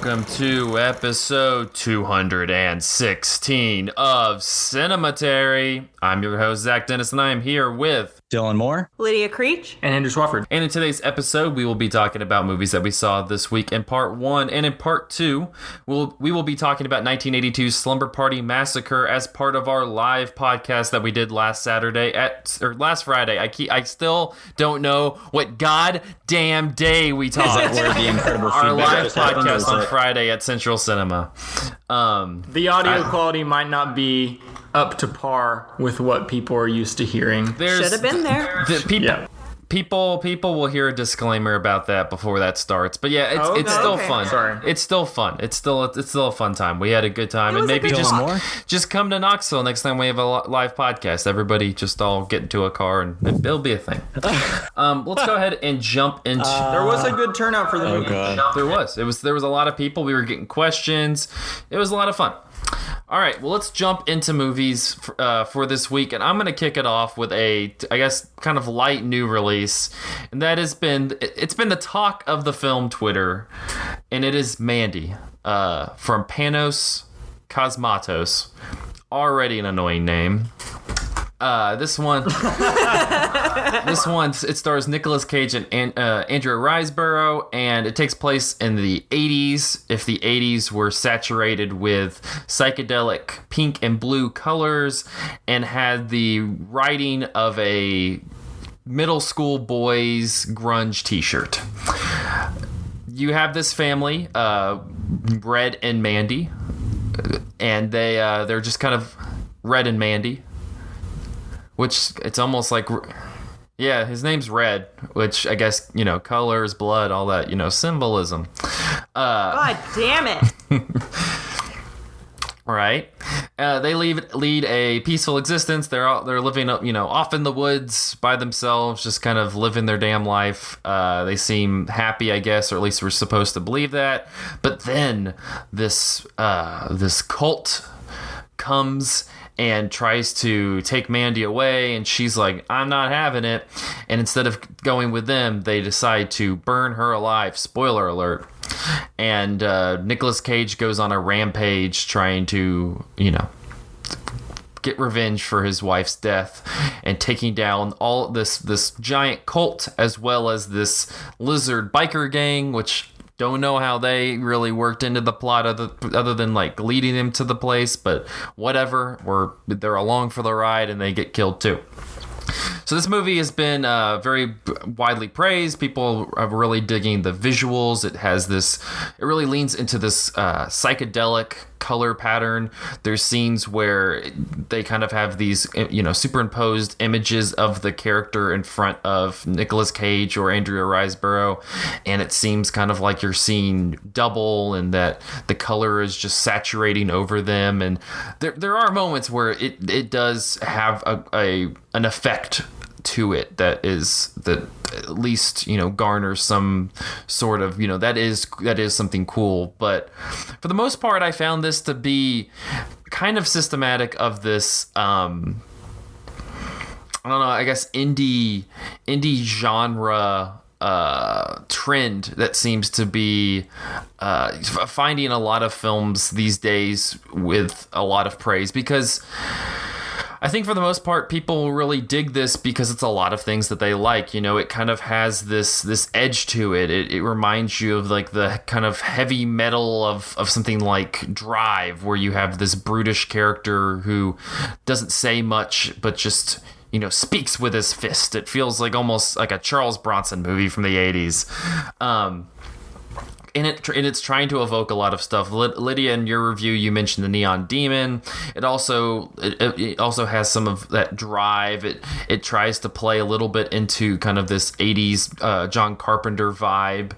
welcome to episode 216 of Cinematary. I'm your host, Zach Dennis, and I am here with Dylan Moore, Lydia Creech, and Andrew Swafford. And in today's episode, we will be talking about movies that we saw this week in part 1. And in part 2, we will be talking about 1982's Slumber Party Massacre as part of our live podcast that we did last Friday. I still don't know what goddamn day we talked. Our live podcast on Friday at Central Cinema. The audio quality might not be up to par with what people are used to hearing. Should have been there. People will hear a disclaimer about that before that starts. But yeah, it's still fun. Sorry. It's still fun. It's still a fun time. We had a good time, and maybe just come to Knoxville next time we have a live podcast. Everybody just all get into a car, and it'll be a thing. Let's go ahead and jump into. There was a good turnout for the movie. God. There was a lot of people. We were getting questions. It was a lot of fun. All right, well, let's jump into movies for this week, and I'm going to kick it off with a, I guess, kind of light new release, and that has been the talk of the film Twitter, and it is Mandy from Panos Cosmatos, already an annoying name. This one, it stars Nicolas Cage and Andrea Riseborough, and it takes place in the 80s. If the 80s were saturated with psychedelic pink and blue colors and had the writing of a middle school boy's grunge t-shirt. You have this family, Red and Mandy, and they're just kind of Red and Mandy. Which, it's almost like, yeah, his name's Red, which I guess, colors, blood, all that, symbolism. God damn it. Right. They lead a peaceful existence. They're living, off in the woods by themselves, just kind of living their damn life. They seem happy, I guess, or at least we're supposed to believe that. But then this cult comes and tries to take Mandy away, and she's like, I'm not having it. And instead of going with them, they decide to burn her alive. Spoiler alert. And Nicolas Cage goes on a rampage trying to, get revenge for his wife's death and taking down all this giant cult as well as this lizard biker gang, which don't know how they really worked into the plot other than like leading them to the place, but whatever. They're along for the ride and they get killed too. So this movie has been very widely praised. People are really digging the visuals. It really leans into this psychedelic color pattern. There's scenes where they kind of have these, superimposed images of the character in front of Nicolas Cage or Andrea Riseborough, and it seems kind of like you're seeing double, and that the color is just saturating over them. And there are moments where it does have an effect to it that at least garners some sort of that is something cool. But for the most part, I found this to be kind of systematic of this I don't know, I guess indie genre trend that seems to be finding a lot of films these days with a lot of praise, because I think for the most part, people really dig this because it's a lot of things that they like. It kind of has this edge to it. It reminds you of like the kind of heavy metal of something like Drive, where you have this brutish character who doesn't say much, but just, speaks with his fist. It feels like almost like a Charles Bronson movie from the 80s. And it's trying to evoke a lot of stuff. Lydia, in your review, you mentioned the Neon Demon. It also has some of that drive. It tries to play a little bit into kind of this 80s John Carpenter vibe.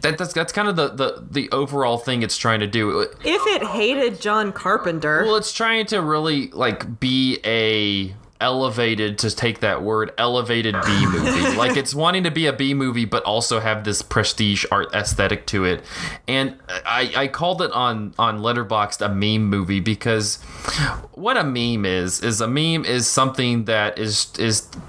That's kind of the overall thing it's trying to do. If it hated John Carpenter. Well, it's trying to really like be a elevated, to take that word, elevated B movie. Like, it's wanting to be a B movie, but also have this prestige art aesthetic to it. And I called it on Letterboxd a meme movie, because what a meme is a meme is something that is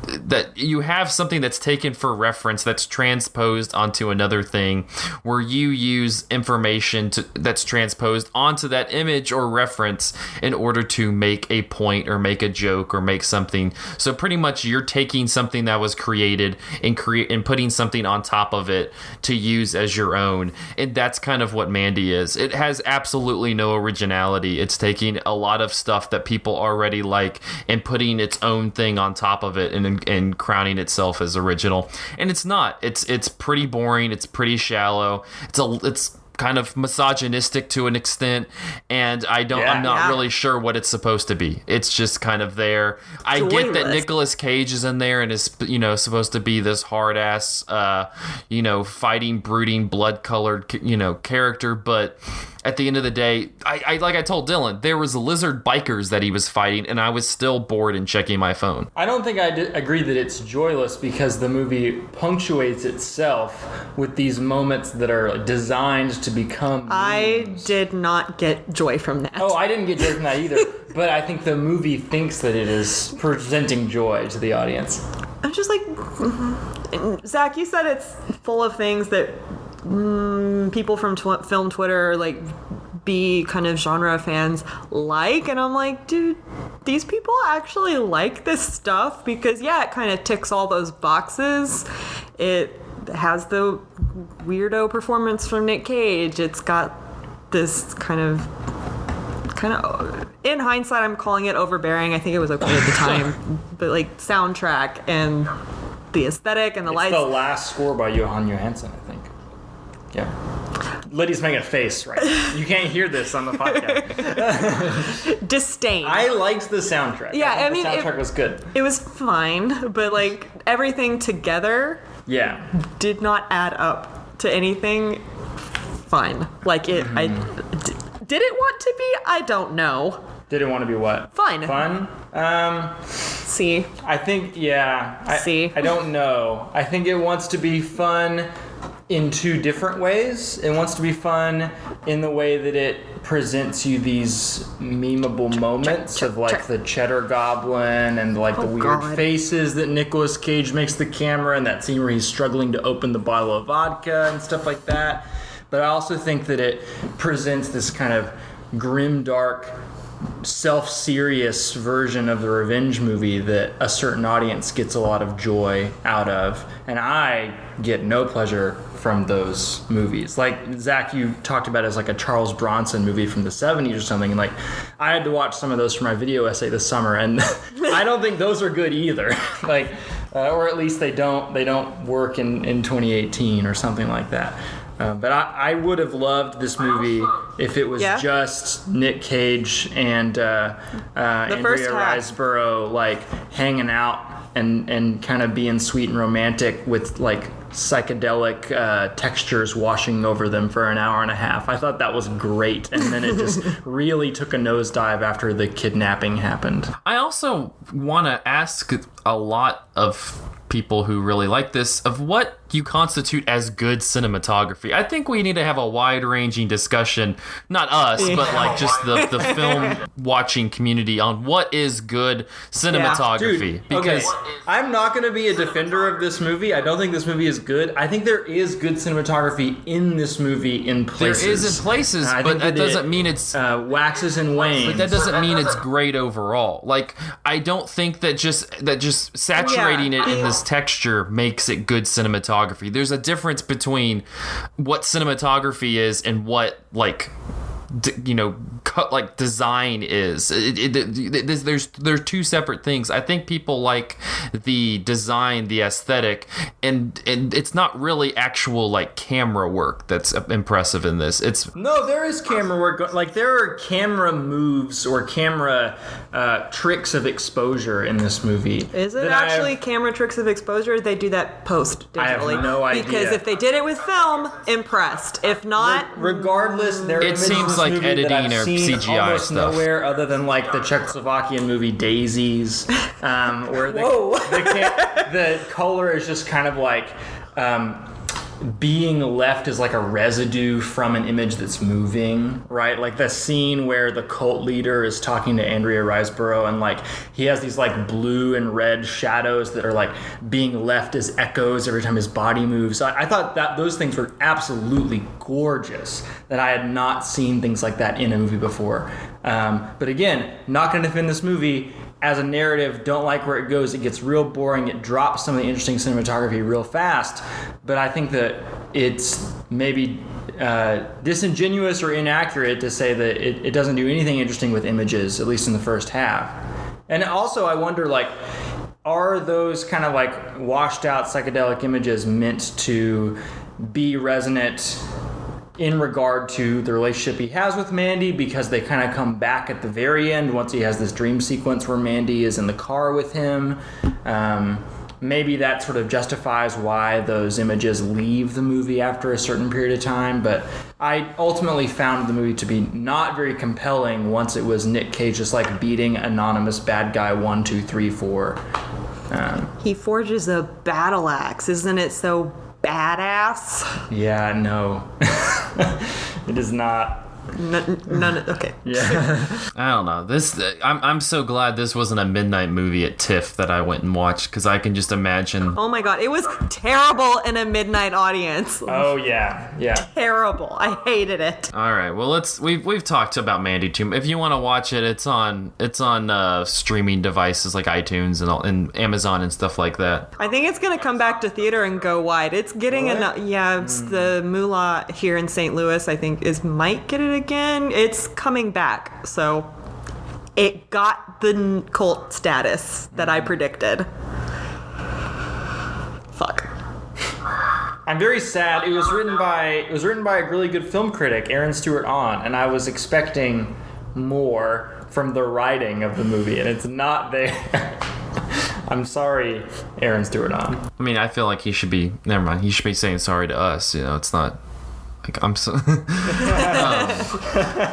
that you have something that's taken for reference, that's transposed onto another thing, where you use information that's transposed onto that image or reference in order to make a point or make a joke or make something. So pretty much you're taking something that was created and putting something on top of it to use as your own. And that's kind of what Mandy is. It has absolutely no originality. It's taking a lot of stuff that people already like and putting its own thing on top of it and crowning itself as original. And it's not. It's pretty boring. It's pretty shallow. It's kind of misogynistic to an extent, and I'm not really sure what it's supposed to be. It's just kind of there. I get that Nicolas Cage is in there and is, supposed to be this hard ass, fighting, brooding, blood colored, character, but at the end of the day, I like I told Dylan, there was lizard bikers that he was fighting, and I was still bored and checking my phone. I don't think I agree that it's joyless, because the movie punctuates itself with these moments that are designed to become memes. I did not get joy from that. Oh, I didn't get joy from that either. But I think the movie thinks that it is presenting joy to the audience. I'm just like, Zach, you said it's full of things that people from film Twitter, like B kind of genre fans, like, and I'm like, dude, these people actually like this stuff? Because it kind of ticks all those boxes. It has the weirdo performance from Nick Cage. It's got this kind of in hindsight, I'm calling it overbearing. I think it was okay at the time, but like soundtrack and the aesthetic and the lights. It's the last score by Johan Johansson, I think. Yeah. Lydia's making a face, right? You can't hear this on the podcast. Disdain. I liked the soundtrack. Yeah, I mean, the soundtrack was good. It was fine, but like everything together, did not add up to anything fine. Like it, did it want to be? I don't know. Did it want to be what? Fun. See. I think, See. I don't know. I think it wants to be fun in two different ways. It wants to be fun in the way that it presents you these memeable moments of like the cheddar goblin and like the weird faces that Nicolas Cage makes the camera, and that scene where he's struggling to open the bottle of vodka and stuff like that. But I also think that it presents this kind of grim, dark, self-serious version of the revenge movie that a certain audience gets a lot of joy out of. And I get no pleasure from those movies. Like, Zach, you talked about it as like a Charles Bronson movie from the 70s or something. And like, I had to watch some of those for my video essay this summer, and I don't think those are good either. Like, or at least they don't work in 2018 or something like that. But I would have loved this movie if it was just Nick Cage and Andrea Riseborough like hanging out and kind of being sweet and romantic with like psychedelic textures washing over them for an hour and a half. I thought that was great, and then it just really took a nosedive after the kidnapping happened. I also want to ask a lot of people who really like this of what you constitute as good cinematography. I think we need to have a wide-ranging discussion, not us, but like just the film watching community on what is good cinematography. Dude, because I'm not going to be a defender of this movie. I don't think this movie is good. I think there is good cinematography in this movie in places. There is in places, but that doesn't mean it's waxes and wanes. But that doesn't mean it's great overall. Like, I don't think that just saturating it in this texture makes it good cinematography. There's a difference between what cinematography is and what like design is. There's two separate things. I think people like the design, the aesthetic, and it's not really actual like camera work that's impressive in this. No, there is camera work. Like, there are camera moves or camera tricks of exposure in this movie. Is it actually camera tricks of exposure? They do that post digitally. I have no idea. Because if they did it with film, impressed. If not, regardless, there it seems like editing or seen CGI almost stuff. nowhere other than like the Czechoslovakian movie Daisies, where Whoa. the color is just kind of like being left as like a residue from an image that's moving, right? Like the scene where the cult leader is talking to Andrea Riseborough and like he has these like blue and red shadows that are like being left as echoes every time his body moves. I thought that those things were absolutely gorgeous, that I had not seen things like that in a movie before. But again, not going to defend this movie. As a narrative, don't like where it goes. It gets real boring. It drops some of the interesting cinematography real fast. But I think that it's maybe disingenuous or inaccurate to say that it doesn't do anything interesting with images, at least in the first half. And also, I wonder, like, are those kind of like washed out psychedelic images meant to be resonant in regard to the relationship he has with Mandy, because they kind of come back at the very end once he has this dream sequence where Mandy is in the car with him. Maybe that sort of justifies why those images leave the movie after a certain period of time, but I ultimately found the movie to be not very compelling once it was Nick Cage just like beating anonymous bad guy 1, 2, 3, 4. He forges a battle axe. Isn't it so badass? Yeah, no. It is not. None. Okay. Yeah. I don't know. I'm so glad this wasn't a midnight movie at TIFF that I went and watched, because I can just imagine. Oh my god, it was terrible in a midnight audience. Oh yeah, yeah. Terrible. I hated it. All right. Well, we've talked about Mandy too. If you want to watch it, it's on streaming devices like iTunes and Amazon and stuff like that. I think it's gonna come back to theater and go wide. It's getting enough. Yeah, it's the Moolah here in St. Louis, I think, might get it again. It's coming back, so it got the cult status that I predicted. Fuck. I'm very sad. It was written by a really good film critic, Aaron Stewart Ahn, and I was expecting more from the writing of the movie, and it's not there. I'm sorry, Aaron Stewart Ahn. I mean, I feel like he should be. Never mind. He should be saying sorry to us. You know, it's not. Like, I'm so. Lydia,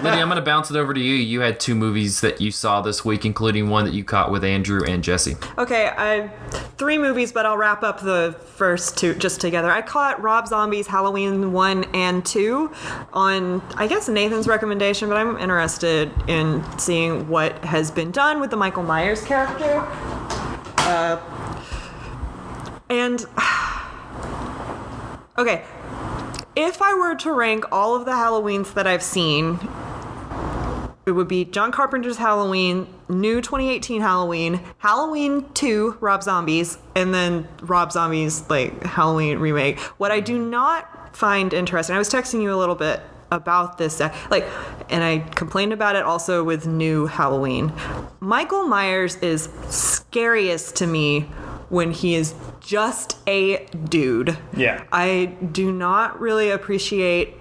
I'm gonna bounce it over to you. You had 2 movies that you saw this week, including one that you caught with Andrew and Jesse. Okay, I 3 movies, but I'll wrap up the first 2 just together. I caught Rob Zombie's Halloween 1 and 2 on, I guess, Nathan's recommendation, but I'm interested in seeing what has been done with the Michael Myers character. Okay. If I were to rank all of the Halloweens that I've seen, it would be John Carpenter's Halloween, new 2018 Halloween, Halloween 2, Rob Zombie's, and then Rob Zombie's like Halloween remake. What I do not find interesting, I was texting you a little bit about this, and I complained about it also with new Halloween. Michael Myers is scariest to me when he is just a dude. Yeah. I do not really appreciate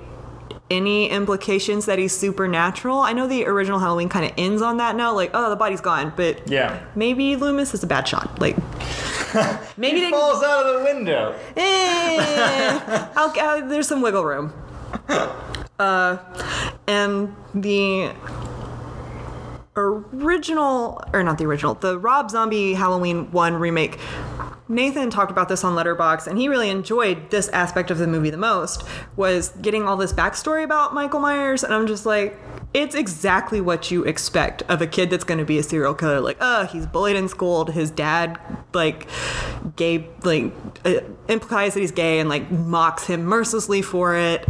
any implications that he's supernatural. I know the original Halloween kind of ends on that note, like, oh, the body's gone, but Yeah. maybe Loomis is a bad shot. Like, maybe He falls out of the window. there's some wiggle room. And the the Rob Zombie Halloween 1 remake, Nathan talked about this on Letterboxd, and he really enjoyed this aspect of the movie the most, was getting all this backstory about Michael Myers, and I'm just like, it's exactly what you expect of a kid that's going to be a serial killer. Like, he's bullied and schooled. His dad, gay, implies that he's gay and, mocks him mercilessly for it.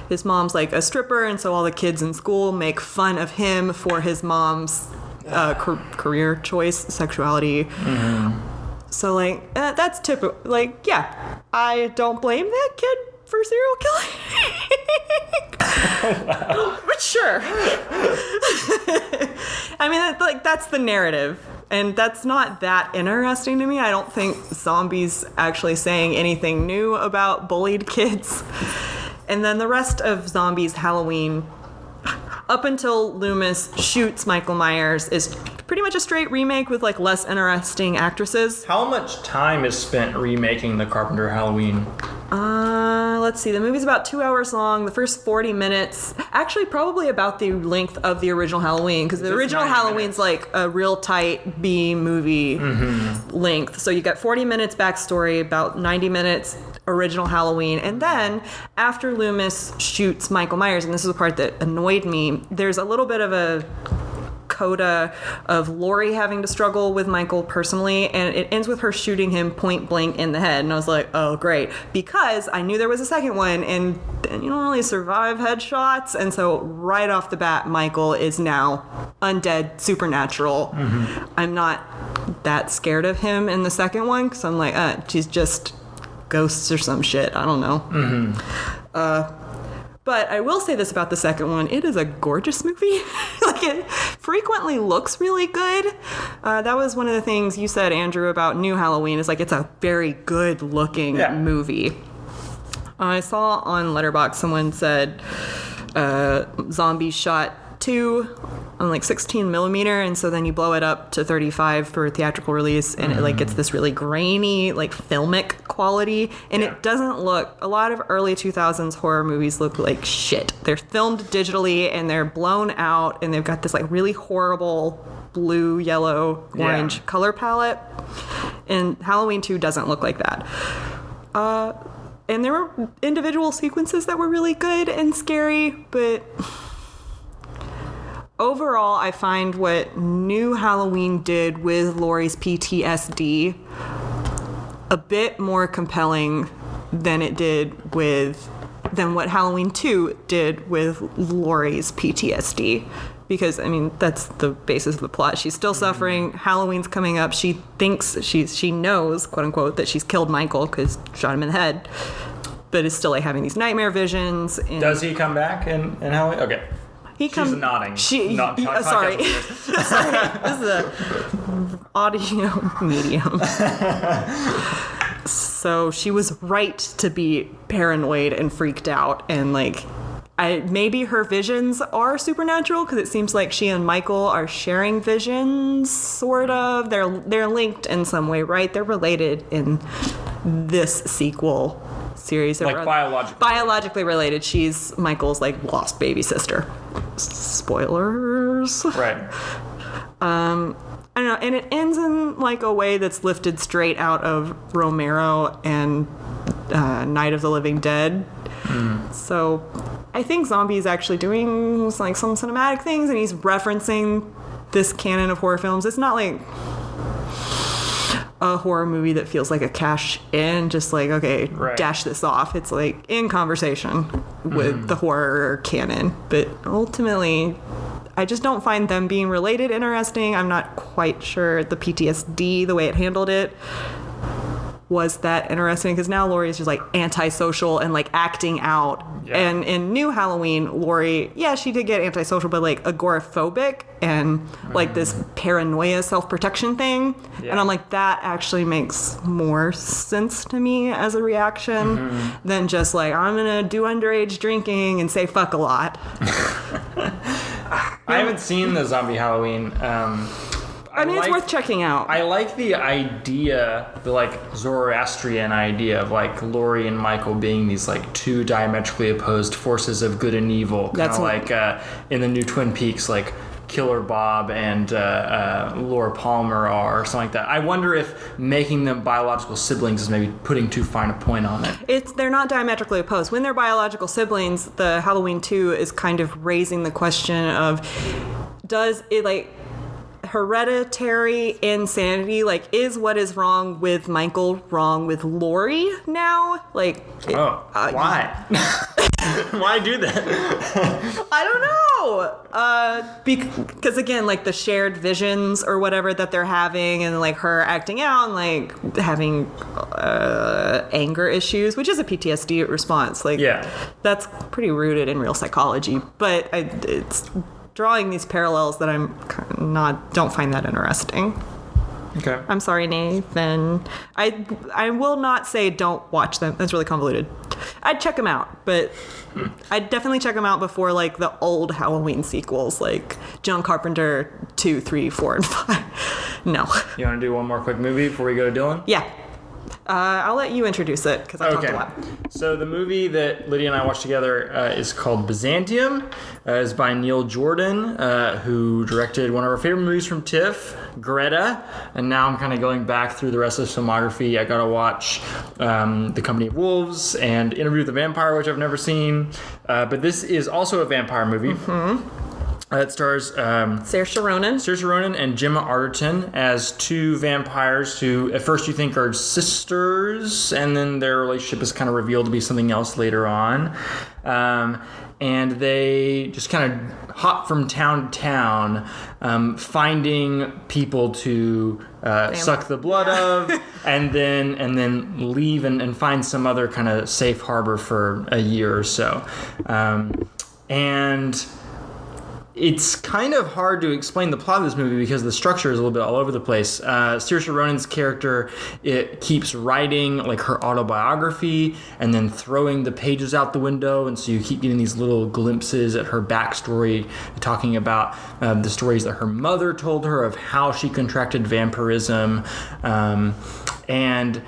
His mom's a stripper, and so all the kids in school make fun of him for his mom's career choice, sexuality. Mm-hmm. So that's typical. I don't blame that kid for serial killing. Oh, wow. But sure. I mean, that's the narrative. And that's not that interesting to me. I don't think Zombie's actually saying anything new about bullied kids. And then the rest of Zombies Halloween, up until Loomis shoots Michael Myers, is pretty much a straight remake with less interesting actresses. How much time is spent remaking the Carpenter Halloween? let's see. The movie's about 2 hours long. The first 40 minutes, actually, probably about the length of the original Halloween, because the original Halloween's like a real tight B movie length. So you got 40 minutes backstory, about 90 minutes original Halloween, and then after Loomis shoots Michael Myers, and this is the part that annoyed me, there's a little bit of a coda of Laurie having to struggle with Michael personally, and it ends with her shooting him point blank in the head, and I was like, oh great, because I knew there was a second one, and you don't really survive headshots, and so right off the bat Michael is now undead, supernatural. I'm not that scared of him in the second one, because I'm like, she's just ghosts or some shit, I don't know. But I will say this about the second one. It is a gorgeous movie. Like, it frequently looks really good. That was one of the things you said, Andrew, about New Halloween, is like it's a very good looking movie. I saw on Letterboxd someone said Zombie shot 2 on like 16 millimeter, and so then you blow it up to 35 for theatrical release, and it like gets this really grainy, like filmic quality, and it doesn't look, a lot of early 2000s horror movies look like shit. They're filmed digitally and they're blown out, and they've got this like really horrible blue, yellow, orange color palette, and Halloween 2 doesn't look like that. And there were individual sequences that were really good and scary, but overall, I find what New Halloween did with Laurie's PTSD a bit more compelling than what Halloween 2 did with Laurie's PTSD. Because, I mean, that's the basis of the plot. She's still suffering. Halloween's coming up. She thinks she knows, quote unquote, that she's killed Michael because shot him in the head, but is still like having these nightmare visions. And does he come back in Halloween? Okay. She's nodding. Sorry. This is a audio medium. So she was right to be paranoid and freaked out, and like, maybe her visions are supernatural, because it seems like she and Michael are sharing visions, sort of. They're linked in some way, right? They're related in this sequel series. Like biologically related. She's Michael's like lost baby sister. Spoilers. Right. I don't know, and it ends in like a way that's lifted straight out of Romero and Night of the Living Dead. So I think Zombie is actually doing like some cinematic things, and he's referencing this canon of horror films. It's not like a horror movie that feels like a cash in, just like, okay, dash this off. It's like in conversation with the horror canon, but ultimately I just don't find them being related interesting. I'm not quite sure the PTSD, the way it handled it, was that interesting, because now Laurie is just like antisocial and like acting out. And in New Halloween, Laurie, she did get antisocial, but like agoraphobic and like this paranoia self-protection thing. And I'm like, that actually makes more sense to me as a reaction than just like, I'm gonna do underage drinking and say fuck a lot. I haven't seen the Zombie Halloween. I mean, it's worth checking out. I like the idea, the like Zoroastrian idea of like Laurie and Michael being these like two diametrically opposed forces of good and evil. Kind of like in the new Twin Peaks, like Killer Bob and Laura Palmer are, or something like that. I wonder if making them biological siblings is maybe putting too fine a point on it. They're not diametrically opposed. When they're biological siblings, the Halloween 2 is kind of raising the question of, does it like hereditary insanity, like, is what is wrong with Michael wrong with Laurie now? Like, why? Why do that? I don't know. Because again, like the shared visions or whatever that they're having, and like her acting out and like having anger issues, which is a PTSD response. Like, that's pretty rooted in real psychology. But it's drawing these parallels that don't find that interesting. Okay. I'm sorry, Nathan. I will not say don't watch them. That's really convoluted. I'd check them out, but I'd definitely check them out before like the old Halloween sequels, like John Carpenter 2, 3, 4, and 5. No. You want to do one more quick movie before we go to Dylan? Yeah. I'll let you introduce it because I talked a lot. So the movie that Lydia and I watched together is called Byzantium. It's by Neil Jordan, who directed one of our favorite movies from TIFF, Greta. And now I'm kind of going back through the rest of his filmography. I got to watch The Company of Wolves and Interview with the Vampire, which I've never seen. But this is also a vampire movie. Mm-hmm. It stars Saoirse Ronan and Gemma Arterton as two vampires who at first you think are sisters, and then their relationship is kind of revealed to be something else later on. And they just kind of hop from town to town, finding people to suck the blood of, and then leave and find some other kind of safe harbor for a year or so. And it's kind of hard to explain the plot of this movie because the structure is a little bit all over the place. Saoirse Ronan's character, it keeps writing like her autobiography and then throwing the pages out the window, and so you keep getting these little glimpses at her backstory, talking about the stories that her mother told her of how she contracted vampirism, and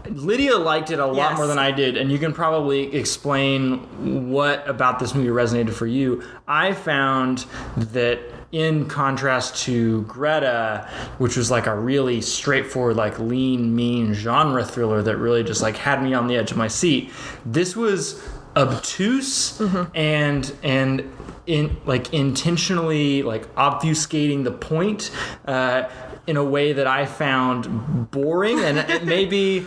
Lydia liked it a lot more than I did, and you can probably explain what about this movie resonated for you. I found that in contrast to Greta, which was like a really straightforward, like lean, mean genre thriller that really just like had me on the edge of my seat, this was obtuse and in like intentionally like obfuscating the point in a way that I found boring, and maybe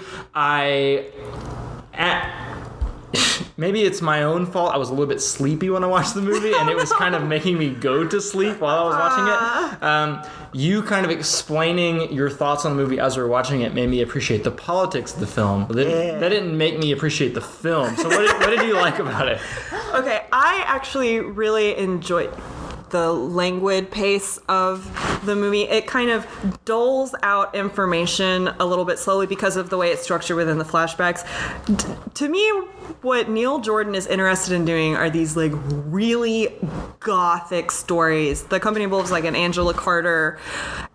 maybe it's my own fault. I was a little bit sleepy when I watched the movie, and it was kind of making me go to sleep while I was watching it. You kind of explaining your thoughts on the movie as we were watching it made me appreciate the politics of the film. That didn't make me appreciate the film. So what did you like about it? Okay, I actually really enjoyed the languid pace of the movie. It kind of doles out information a little bit slowly because of the way it's structured within the flashbacks. To me, what Neil Jordan is interested in doing are these like really gothic stories. The Company of Wolves, like an Angela Carter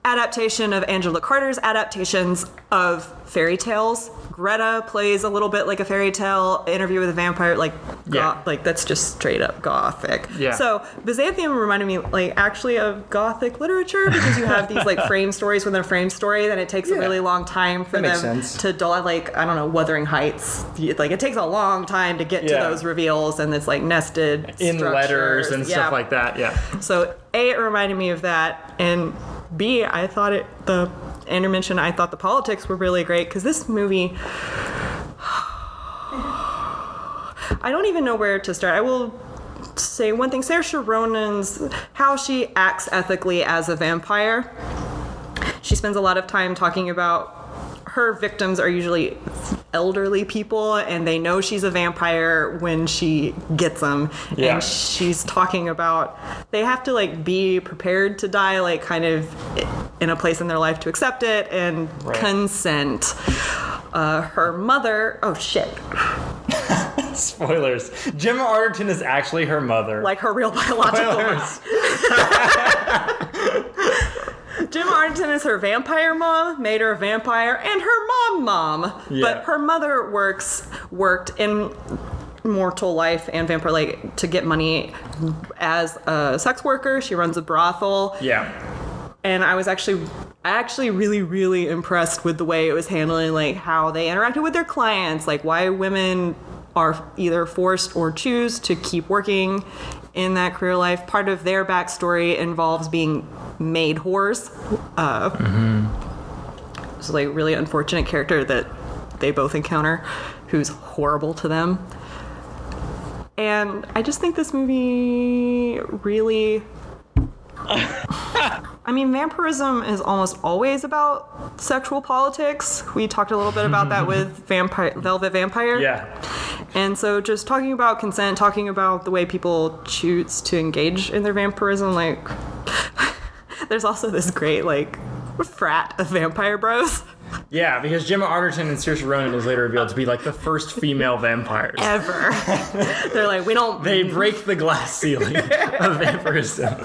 adaptation of Angela Carter's adaptations of fairy tales. Greta plays a little bit like a fairy tale. Interview with a Vampire, like that's just straight up gothic. Yeah. So Byzantium reminded me like actually of gothic literature because you have these like frame stories within a frame story. Then it takes a really long time for them to dull, like I don't know, Wuthering Heights. Like it takes a long time to get to those reveals, and it's like nested in letters and stuff like that. Yeah. So A, it reminded me of that, and B, I thought Andrew mentioned I thought the politics were really great because this movie, I don't even know where to start. I will say one thing, Saoirse Ronan's, how she acts ethically as a vampire. She spends a lot of time talking about her victims are usually elderly people, and they know she's a vampire when she gets them. Yeah. And she's talking about they have to like be prepared to die, like kind of in a place in their life to accept it and consent. Her mother, oh shit. Spoilers. Gemma Arterton is actually her mother. Like her real biological mother. Gemma Arterton is her vampire mom, made her a vampire, and her mom. Yeah. But her mother worked in mortal life and vampire like to get money as a sex worker. She runs a brothel. Yeah. And I was actually really, really impressed with the way it was handling like how they interacted with their clients, like why women are either forced or choose to keep working in that career life. Part of their backstory involves being maid whores. It's like a really unfortunate character that they both encounter who's horrible to them. And I just think this movie really... I mean, vampirism is almost always about sexual politics. We talked a little bit about that with Velvet Vampire. Yeah. And so just talking about consent, talking about the way people choose to engage in their vampirism, like, there's also this great, like, frat of vampire bros. Yeah, because Gemma Arterton and Saoirse Ronan is later revealed to be like the first female vampires ever. They're like, we don't. They break the glass ceiling of vampirism.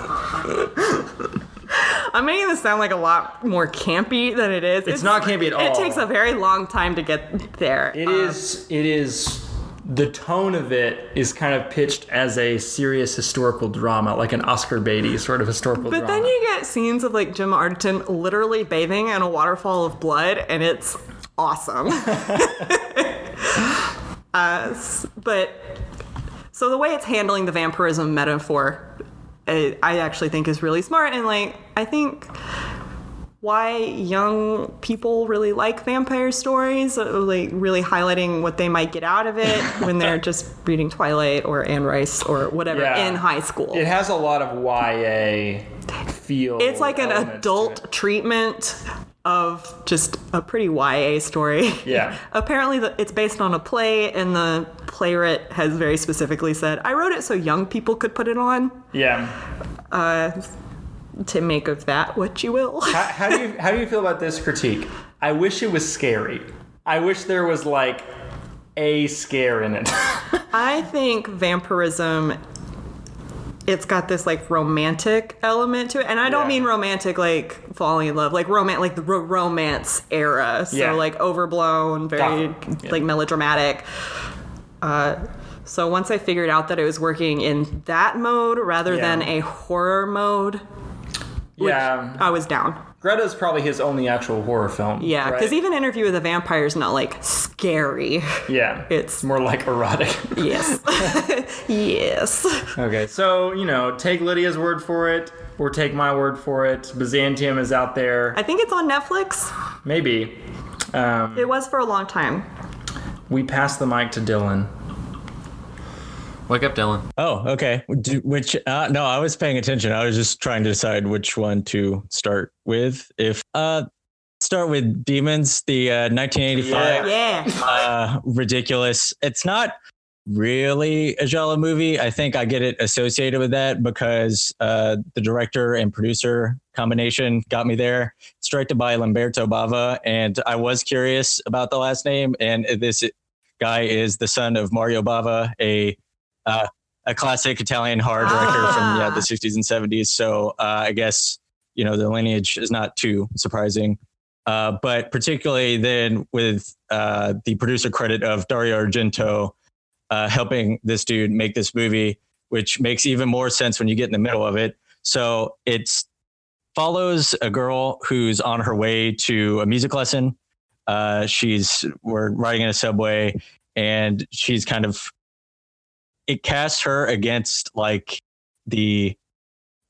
I'm making this sound like a lot more campy than it is. It's not campy at all. It takes a very long time to get there. It is. The tone of it is kind of pitched as a serious historical drama, like an Oscar Beatty sort of historical drama. But then you get scenes of like Jim Arterton literally bathing in a waterfall of blood, and it's awesome. But so the way it's handling the vampirism metaphor, I actually think is really smart, and like I think why young people really like vampire stories, like really highlighting what they might get out of it when they're just reading Twilight or Anne Rice or whatever in high school. It has a lot of YA feel. It's like an adult treatment of just a pretty YA story. Yeah. Apparently it's based on a play, and the playwright has very specifically said, I wrote it so young people could put it on. Yeah. To make of that what you will. How do you feel about this critique? I wish it was scary. I wish there was like a scare in it. I think vampirism, it's got this like romantic element to it, and I don't mean romantic like falling in love, like like the romance era. So like overblown, very like melodramatic. So once I figured out that it was working in that mode rather than a horror mode, I was down. Greta's probably his only actual horror film. Yeah, because even Interview with a Vampire is not like scary. Yeah, it's more like erotic. Yes. Yes. Okay, so, take Lydia's word for it, or take my word for it. Byzantium is out there. I think it's on Netflix. Maybe. It was for a long time. We pass the mic to Dylan. Wake up, Dylan. Oh, okay. No, I was paying attention. I was just trying to decide which one to start with. Start with Demons, the 1985. Yeah. Ridiculous. It's not really a giallo movie. I think I get it associated with that because the director and producer combination got me there. It's directed by Lamberto Bava, and I was curious about the last name. And this guy is the son of Mario Bava, a classic Italian horror director from the 60s and 70s. So I guess, the lineage is not too surprising. But particularly then with the producer credit of Dario Argento helping this dude make this movie, which makes even more sense when you get in the middle of it. So it follows a girl who's on her way to a music lesson. We're riding in a subway, and she's it casts her against like the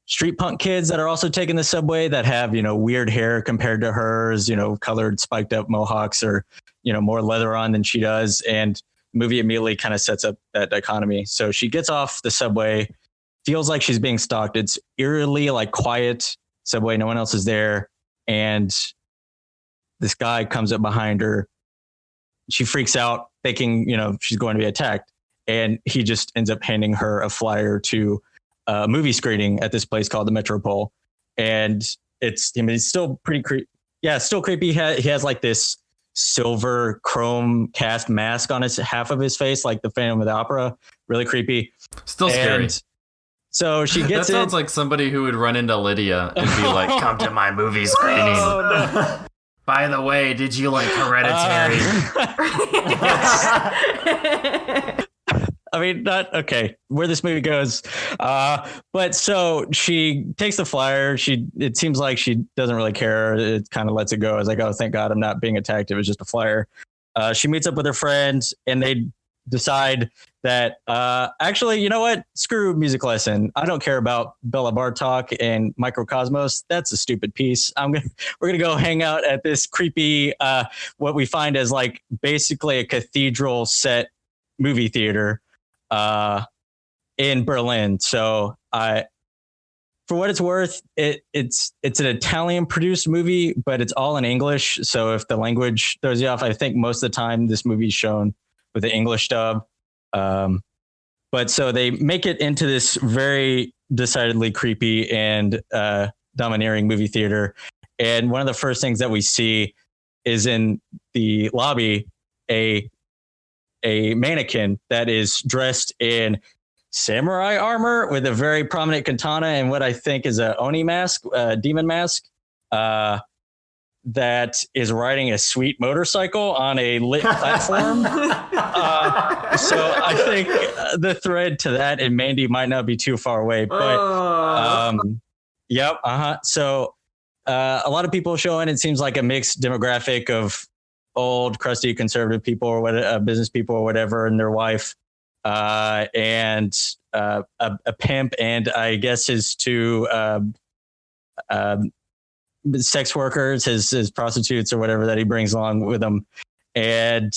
street punk kids that are also taking the subway that have, weird hair compared to hers, colored spiked up mohawks or, more leather on than she does. And the movie immediately kind of sets up that dichotomy. So she gets off the subway, feels like she's being stalked. It's eerily like quiet subway. No one else is there. And this guy comes up behind her. She freaks out thinking, she's going to be attacked. And he just ends up handing her a flyer to a movie screening at this place called the Metropole. And it's still pretty creepy. Yeah, still creepy. He has like this silver chrome cast mask on half of his face, like the Phantom of the Opera. Really creepy. Still scary. And so she gets That sounds like somebody who would run into Lydia and be like, come to my movie screening. Oh, no. By the way, did you like Hereditary? I mean, not okay where this movie goes. But so she takes the flyer. It seems like she doesn't really care. It kind of lets it go. I was like, oh, thank God I'm not being attacked. It was just a flyer. She meets up with her friends, and they decide that actually, you know what? Screw music lesson. I don't care about Bella Bartok and Microcosmos. That's a stupid piece. We're gonna go hang out at this creepy what we find as like basically a cathedral set movie theater in Berlin. So for what it's worth, it's an Italian produced movie, but it's all in English. So if the language throws you off, I think most of the time this movie's shown with the English dub. But so they make it into this very decidedly creepy and domineering movie theater. And one of the first things that we see is in the lobby, a mannequin that is dressed in samurai armor with a very prominent katana and what I think is a oni mask, demon mask, that is riding a sweet motorcycle on a lit platform. So I think the thread to that and Mandy might not be too far away, but yep. So a lot of people showing, it seems like a mixed demographic of old, crusty, conservative people or what, business people or whatever, and their wife, and a pimp, and I guess his two sex workers, his prostitutes or whatever that he brings along with him, and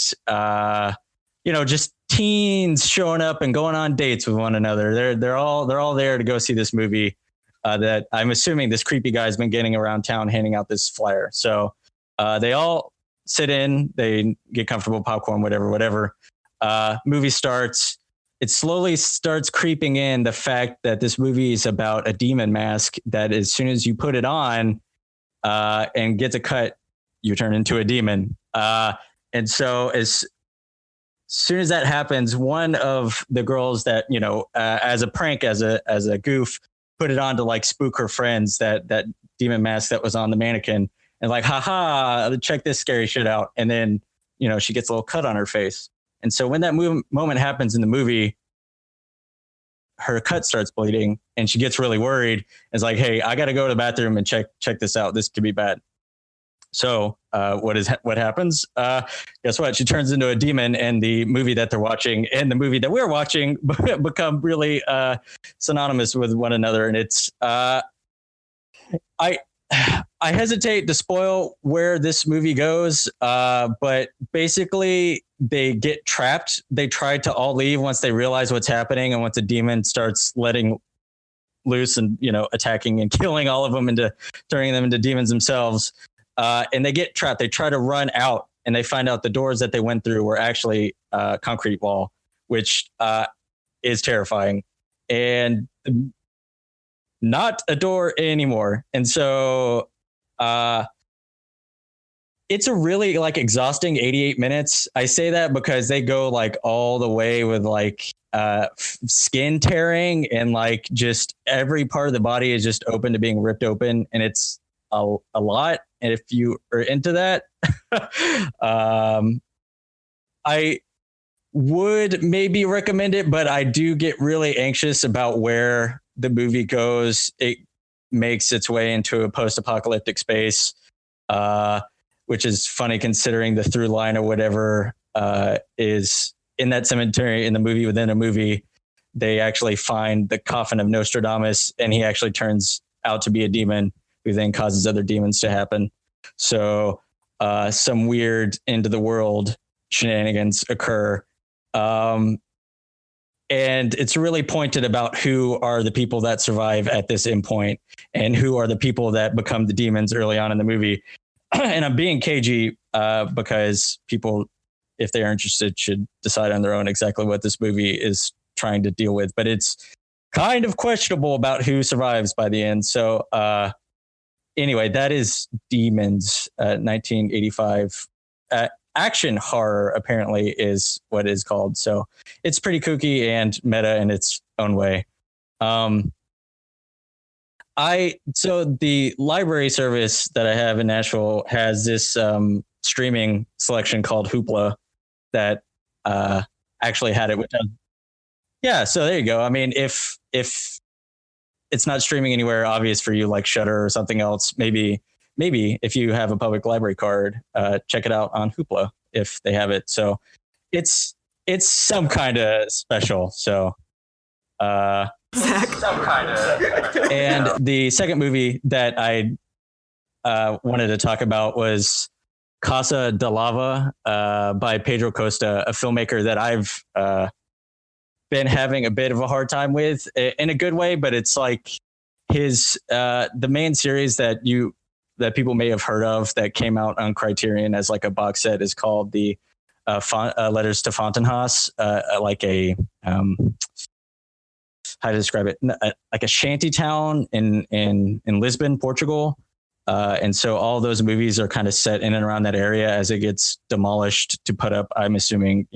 just teens showing up and going on dates with one another. They're all there to go see this movie that I'm assuming this creepy guy's been getting around town handing out this flyer. So they all sit in, they get comfortable, popcorn, whatever. Movie starts. It slowly starts creeping in the fact that this movie is about a demon mask that as soon as you put it on and get a cut, you turn into a demon. And so as soon as that happens, one of the girls that, as a prank, as a goof, put it on to like spook her friends, that demon mask that was on the mannequin, and like, haha, check this scary shit out. And then, she gets a little cut on her face. And so when that moment happens in the movie, her cut starts bleeding and she gets really worried. It's like, hey, I got to go to the bathroom and check this out. This could be bad. So what happens? Guess what? She turns into a demon, and the movie that they're watching and the movie that we're watching become really synonymous with one another. And it's I hesitate to spoil where this movie goes, but basically they get trapped. They try to all leave once they realize what's happening, and once the demon starts letting loose and attacking and killing all of them into turning them into demons themselves, and they get trapped. They try to run out, and they find out the doors that they went through were actually concrete wall, which is terrifying, and not a door anymore. And so it's a really like exhausting 88 minutes. I say that because they go like all the way with like skin tearing, and like just every part of the body is just open to being ripped open, and it's a lot. And if you are into that, I would maybe recommend it, but I do get really anxious about where the movie goes. It makes its way into a post-apocalyptic space, which is funny considering the through line or whatever is in that cemetery in the movie within a movie. They actually find the coffin of Nostradamus, and he actually turns out to be a demon who then causes other demons to happen. So some weird end of the world shenanigans occur. And it's really pointed about who are the people that survive at this endpoint and who are the people that become the demons early on in the movie. And I'm being cagey because people, if they are interested, should decide on their own exactly what this movie is trying to deal with. But it's kind of questionable about who survives by the end. So anyway, that is Demons, 1985. Action horror apparently is what it is called. So it's pretty kooky and meta in its own way. So the library service that I have in Nashville has this streaming selection called Hoopla that actually had it. So there you go. I mean, if it's not streaming anywhere obvious for you, like Shudder or something else, maybe if you have a public library card, check it out on Hoopla if they have it. So it's some kind of special. So and the second movie that I wanted to talk about was Casa De Lava by Pedro Costa, a filmmaker that I've been having a bit of a hard time with in a good way, but it's like his the main series that people may have heard of that came out on Criterion as like a box set is called the Letters to Fontenhaus, like a how to describe it, like a shanty town in Lisbon, Portugal. And so all those movies are kind of set in and around that area as it gets demolished to put up, I'm assuming,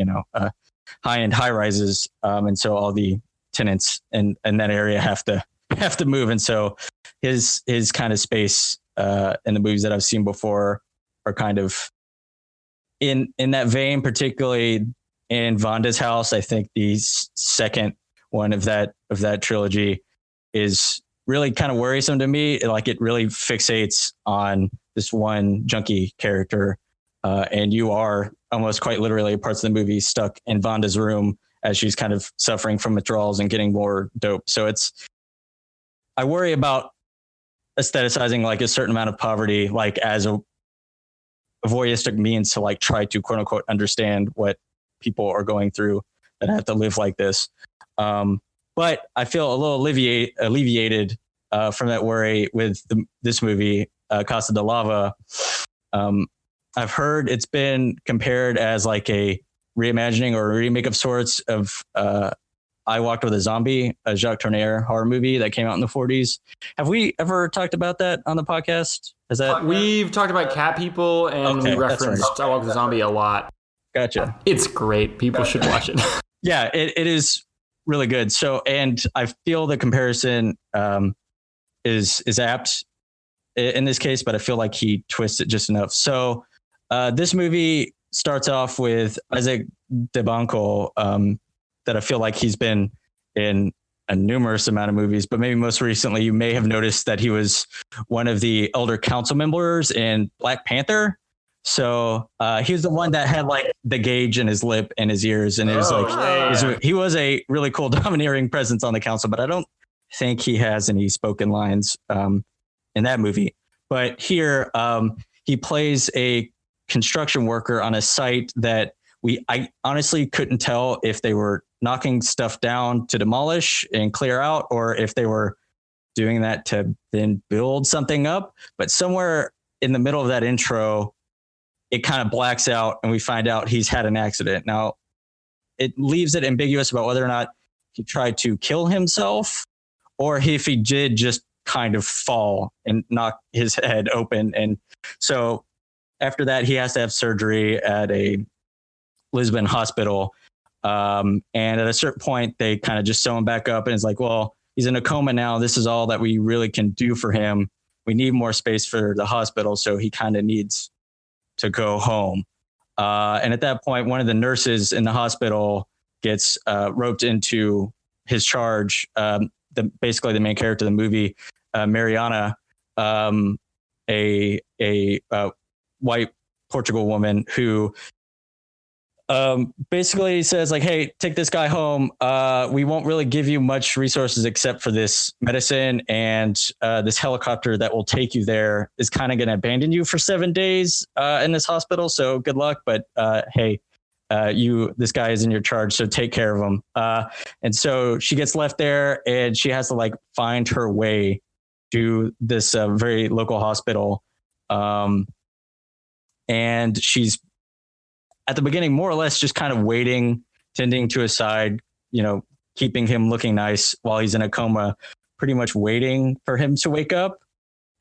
high-end high rises. And so all the tenants in that area have to move. And so his kind of space in the movies that I've seen before are kind of in that vein, particularly in Vonda's house. I think the second one of that trilogy is really kind of worrisome to me. Like, it really fixates on this one junkie character. And you are almost quite literally parts of the movie stuck in Vonda's room as she's kind of suffering from withdrawals and getting more dope. So I worry about aestheticizing like a certain amount of poverty, like as a voyeuristic means to like try to quote unquote understand what people are going through that have to live like this. But I feel a little alleviated from that worry with this movie, Casa De Lava. I've heard it's been compared as like a reimagining or a remake of sorts of I Walked with a Zombie, a Jacques Tourneur horror movie that came out in the 40s. Have we ever talked about that on the podcast? We've talked about Cat People, and we referenced I Walked with a Zombie a lot. Gotcha. It's great. People should watch it. Yeah, it is really good. So, and I feel the comparison is apt in this case, but I feel like he twists it just enough. So this movie starts off with Isaac DeBonco, that I feel like he's been in a numerous amount of movies, but maybe most recently you may have noticed that he was one of the elder council members in Black Panther. So he was the one that had like the gauge in his lip and his ears, and it was he was a really cool domineering presence on the council, but I don't think he has any spoken lines in that movie. But here he plays a construction worker on a site that I honestly couldn't tell if they were knocking stuff down to demolish and clear out, or if they were doing that to then build something up. But somewhere in the middle of that intro, it kind of blacks out and we find out he's had an accident. Now, it leaves it ambiguous about whether or not he tried to kill himself or if he did just kind of fall and knock his head open. And so after that, he has to have surgery at a Lisbon hospital. And at a certain point, they kind of just sew him back up, and it's like, well, he's in a coma now. This is all that we really can do for him. We need more space for the hospital, so he kind of needs to go home. And at that point, one of the nurses in the hospital gets roped into his charge. Basically the main character of the movie, Mariana, a white Portugal woman who basically says like, hey, take this guy home. We won't really give you much resources except for this medicine, and this helicopter that will take you there is kind of going to abandon you for 7 days in this hospital. So good luck. But hey, this guy is in your charge, so take care of him. And so she gets left there, and she has to like find her way to this very local hospital. And she's at the beginning, more or less, just kind of waiting, tending to his side, keeping him looking nice while he's in a coma, pretty much waiting for him to wake up.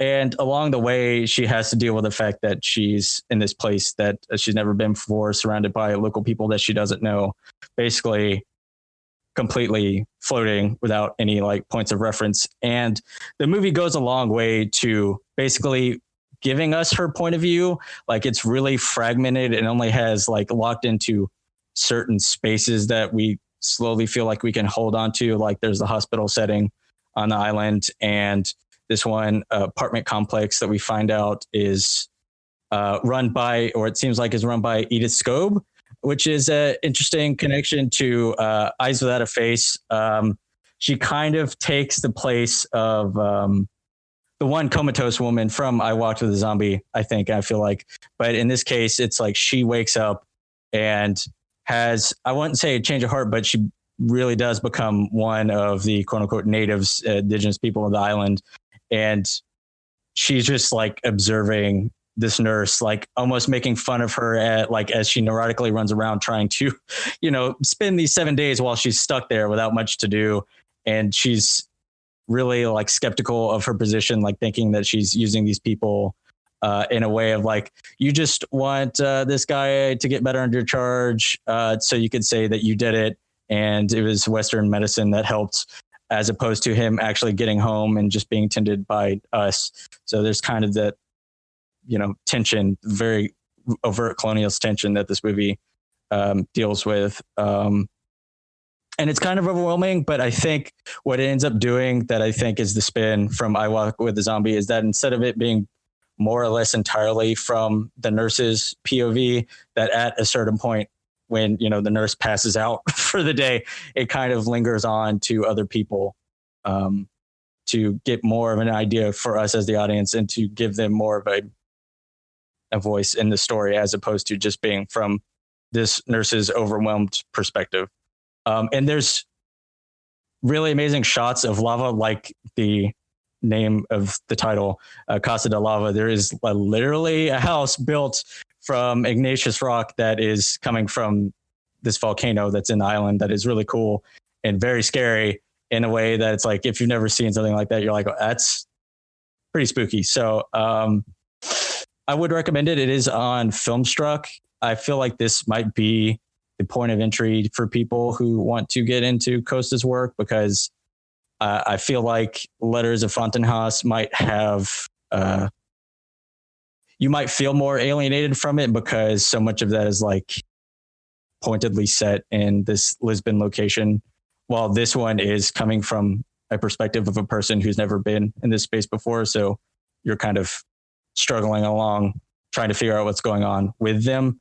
And along the way, she has to deal with the fact that she's in this place that she's never been before, surrounded by local people that she doesn't know, basically completely floating without any like points of reference. And the movie goes a long way to basically giving us her point of view. Like, it's really fragmented and only has like locked into certain spaces that we slowly feel like we can hold on to. Like, there's the hospital setting on the island, and this one apartment complex that we find out is run by, or it seems like is run by Edith Scobe, which is an interesting connection to Eyes Without a Face. She kind of takes the place of the one comatose woman from I Walked with a Zombie, I feel like. But in this case, it's like she wakes up and has, I wouldn't say a change of heart, but she really does become one of the quote unquote natives, indigenous people of the island. And she's just like observing this nurse, like almost making fun of her as she neurotically runs around trying to, spend these 7 days while she's stuck there without much to do. And she's really like skeptical of her position, like thinking that she's using these people in a way of like, you just want this guy to get better under charge, so you could say that you did it, and it was Western medicine that helped, as opposed to him actually getting home and just being tended by us. So there's kind of that, tension, very overt colonialist tension that this movie deals with. And it's kind of overwhelming, but I think what it ends up doing that I think is the spin from I Walk with a Zombie is that instead of it being more or less entirely from the nurse's POV, that at a certain point when, the nurse passes out for the day, it kind of lingers on to other people to get more of an idea for us as the audience and to give them more of a voice in the story, as opposed to just being from this nurse's overwhelmed perspective. And there's really amazing shots of lava, like the name of the title, Casa De Lava. There is literally a house built from igneous rock that is coming from this volcano that's in the island that is really cool and very scary in a way that it's like, if you've never seen something like that, you're like, oh, that's pretty spooky. So I would recommend it. It is on Filmstruck. I feel like this might be the point of entry for people who want to get into Costa's work, because I feel like Letters of Fontenhaus might have, you might feel more alienated from it because so much of that is like pointedly set in this Lisbon location, while this one is coming from a perspective of a person who's never been in this space before. So you're kind of struggling along, trying to figure out what's going on with them.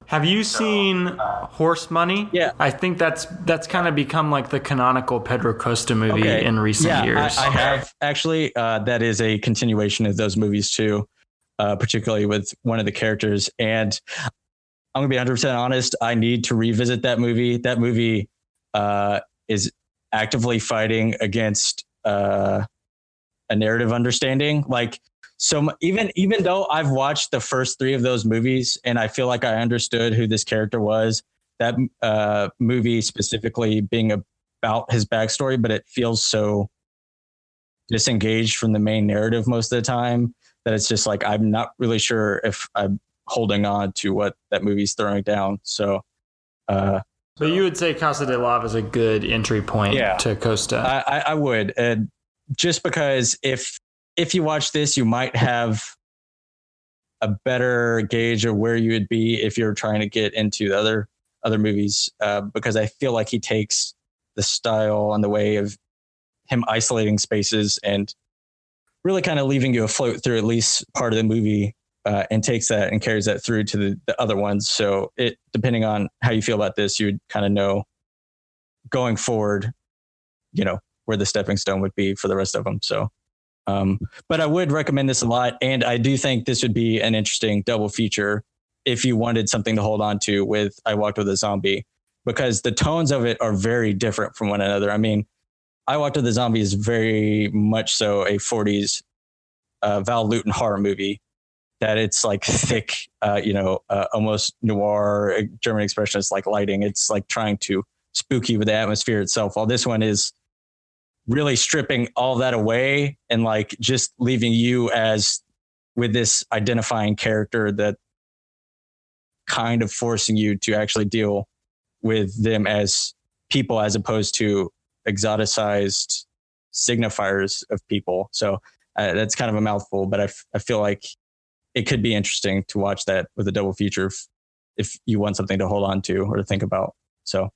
Have you seen Horse Money? Yeah. I think that's kind of become like the canonical Pedro Costa movie in recent years. I have actually. That is a continuation of those movies too, particularly with one of the characters. And I'm gonna be 100% honest. I need to revisit that movie. That movie is actively fighting against a narrative understanding. Like, so even though I've watched the first 3 of those movies and I feel like I understood who this character was, that movie specifically being about his backstory, but it feels so disengaged from the main narrative most of the time that it's just like, I'm not really sure if I'm holding on to what that movie's throwing down. So, but you would say Casa de Lava is a good entry point to Costa. I would, just because if you watch this, you might have a better gauge of where you would be if you're trying to get into the other movies, because I feel like he takes the style and the way of him isolating spaces and really kind of leaving you afloat through at least part of the movie, and takes that and carries that through to the other ones. So it, depending on how you feel about this, you would kind of know going forward, where the stepping stone would be for the rest of them. So, but I would recommend this a lot. And I do think this would be an interesting double feature if you wanted something to hold on to with I Walked with a Zombie, because the tones of it are very different from one another. I mean, I Walked with a Zombie is very much so a 40s Val Lewton horror movie, that it's like thick, almost noir, German expressionist like lighting. It's like trying to spook you with the atmosphere itself. While this one is really stripping all that away and like just leaving you as with this identifying character that kind of forcing you to actually deal with them as people, as opposed to exoticized signifiers of people. So that's kind of a mouthful, but I feel like it could be interesting to watch that with a double feature if you want something to hold on to or to think about. So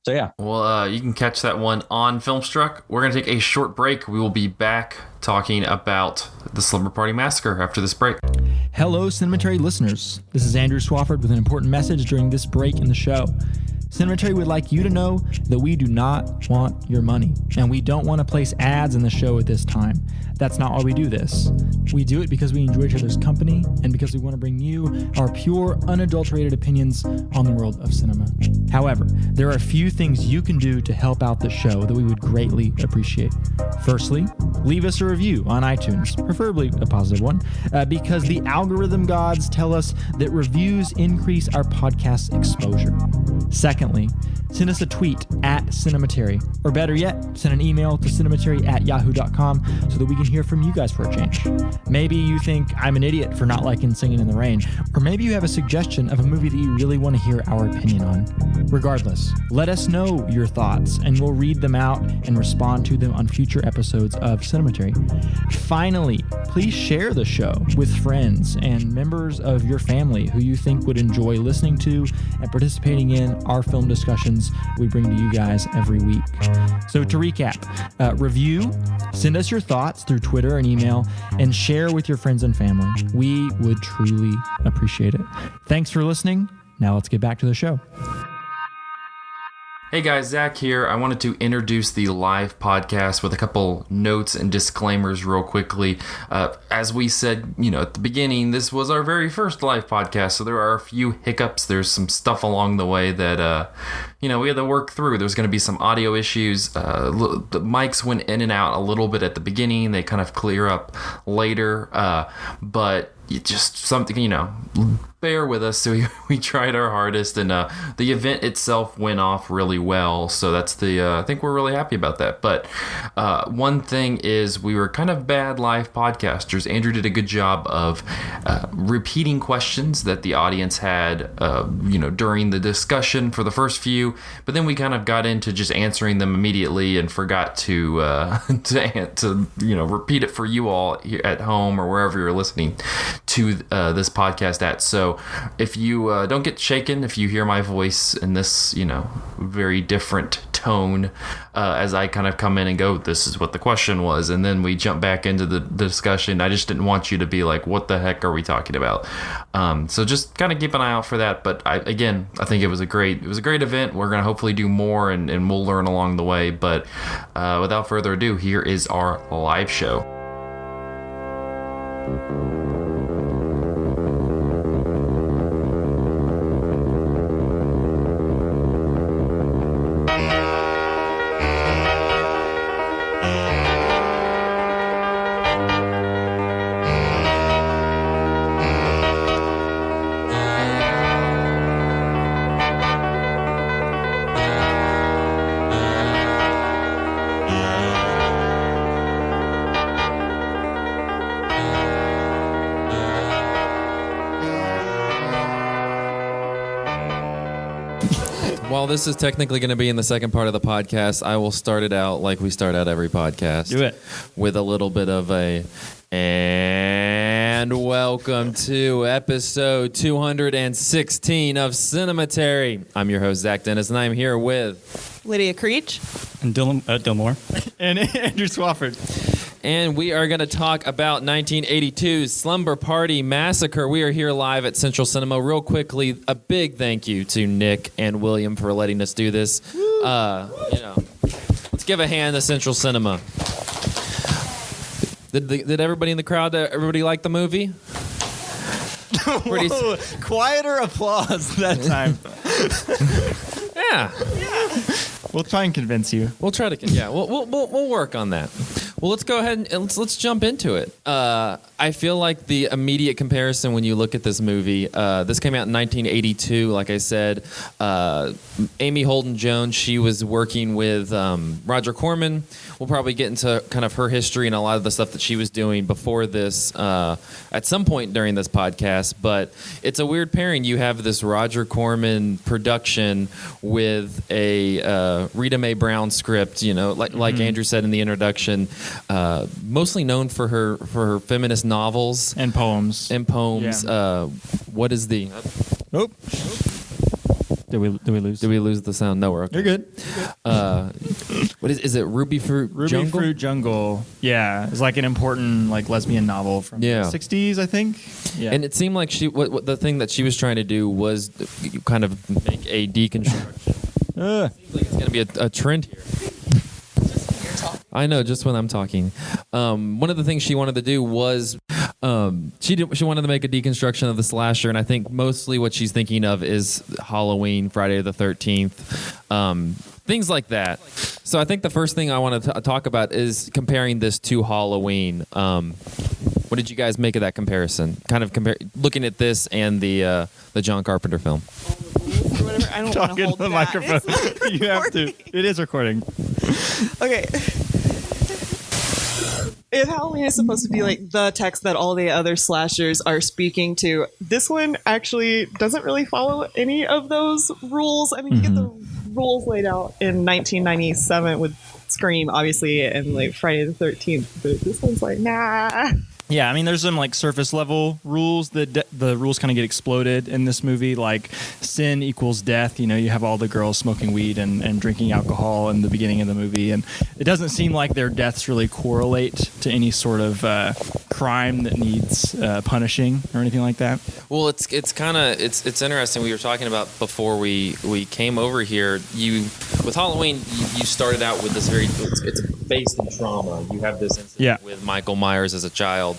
yeah. Well, you can catch that one on Filmstruck. We're going to take a short break. We will be back talking about the Slumber Party Massacre after this break. Hello, Cinematary listeners. This is Andrew Swafford with an important message during this break in the show. Cinematary would like you to know that we do not want your money, and we don't want to place ads in the show at this time. That's not why we do this. We do it because we enjoy each other's company and because we want to bring you our pure, unadulterated opinions on the world of cinema. However, there are a few things you can do to help out the show that we would greatly appreciate. Firstly, leave us a review on iTunes, preferably a positive one, because the algorithm gods tell us that reviews increase our podcast exposure. Secondly, send us a tweet at Cinematary. Or better yet, send an email to cinematary@yahoo.com so that we can hear from you guys for a change. Maybe you think I'm an idiot for not liking Singing in the Rain, or maybe you have a suggestion of a movie that you really want to hear our opinion on. Regardless, let us know your thoughts and we'll read them out and respond to them on future episodes of Cinematary. Finally, please share the show with friends and members of your family who you think would enjoy listening to and participating in our film discussions we bring to you guys every week. So to recap, review, send us your thoughts through Twitter and email, and share with your friends and family. We would truly appreciate it. Thanks for listening. Now let's get back to the show. Hey guys, Zach here. I wanted to introduce the live podcast with a couple notes and disclaimers real quickly. As we said, at the beginning, this was our very first live podcast, so there are a few hiccups. There's some stuff along the way that, we had to work through. There's going to be some audio issues. The mics went in and out a little bit at the beginning. They kind of clear up later, but just something, bear with us. So we tried our hardest, and the event itself went off really well. So that's I think we're really happy about that. But one thing is we were kind of bad live podcasters. Andrew did a good job of repeating questions that the audience had, during the discussion for the first few, but then we kind of got into just answering them immediately and forgot to repeat it for you all here at home or wherever you're listening to this podcast at. So if you don't get shaken, if you hear my voice in this, very different tone as I kind of come in and go, this is what the question was, and then we jump back into the discussion, I just didn't want you to be like, what the heck are we talking about? So just kind of keep an eye out for that. But I think it was a great event. We're going to hopefully do more, and we'll learn along the way. But without further ado, here is our live show. While this is technically going to be in the second part of the podcast, I will start it out like we start out every podcast. Do it. With a little bit of and welcome to episode 216 of Cinematary. I'm your host, Zach Dennis, and I'm here with Lydia Creech. And Dillmore. And Andrew Swafford. And we are going to talk about 1982's Slumber Party Massacre. We are here live at Central Cinema. Real quickly, a big thank you to Nick and William for letting us do this. Let's give a hand to Central Cinema. Did everybody in the crowd, everybody like the movie? Whoa, quieter applause that time. Yeah. We'll try and convince you. We'll try to. Yeah, we'll work on that. Well, let's go ahead and let's jump into it. I feel like the immediate comparison when you look at this movie, this came out in 1982. Like I said, Amy Holden Jones, she was working with Roger Corman. We'll probably get into kind of her history and a lot of the stuff that she was doing before this at some point during this podcast. But it's a weird pairing. You have this Roger Corman production with a Rita Mae Brown script. Like Andrew said in the introduction. Mostly known for her feminist novels and poems. Yeah. What is the? Oh. Did we lose? Did we lose the sound? No, we're okay. You're good. What is it? Ruby Fruit Jungle? Fruit Jungle. Yeah, it's like an important lesbian novel from the 60s, I think. Yeah. And it seemed like what the thing that she was trying to do was kind of make a deconstruction. It seems like it's going to be a trend here. I know, just when I'm talking. One of the things she wanted to do was she wanted to make a deconstruction of the slasher, and I think mostly what she's thinking of is Halloween, Friday the 13th, things like that. So I think the first thing I want to talk about is comparing this to Halloween. What did you guys make of that comparison? Kind of looking at this and the John Carpenter film. or whatever. I don't want Talk to into hold the that. microphone. It's not You have to. recording. It is recording. Okay. If Halloween is supposed to be like the text that all the other slashers are speaking to, this one actually doesn't really follow any of those rules. I mean, you get the rules laid out in 1997 with Scream, obviously, and like Friday the 13th, but this one's like, nah. Yeah, I mean, there's some like surface level rules that the rules kind of get exploded in this movie. Like sin equals death. You know, you have all the girls smoking weed and drinking alcohol in the beginning of the movie, and it doesn't seem like their deaths really correlate to any sort of crime that needs punishing or anything like that. Well, it's kind of it's interesting. We were talking about before we came over here. You with Halloween, you started out with this very it's based in trauma. You have this incident with Michael Myers as a child,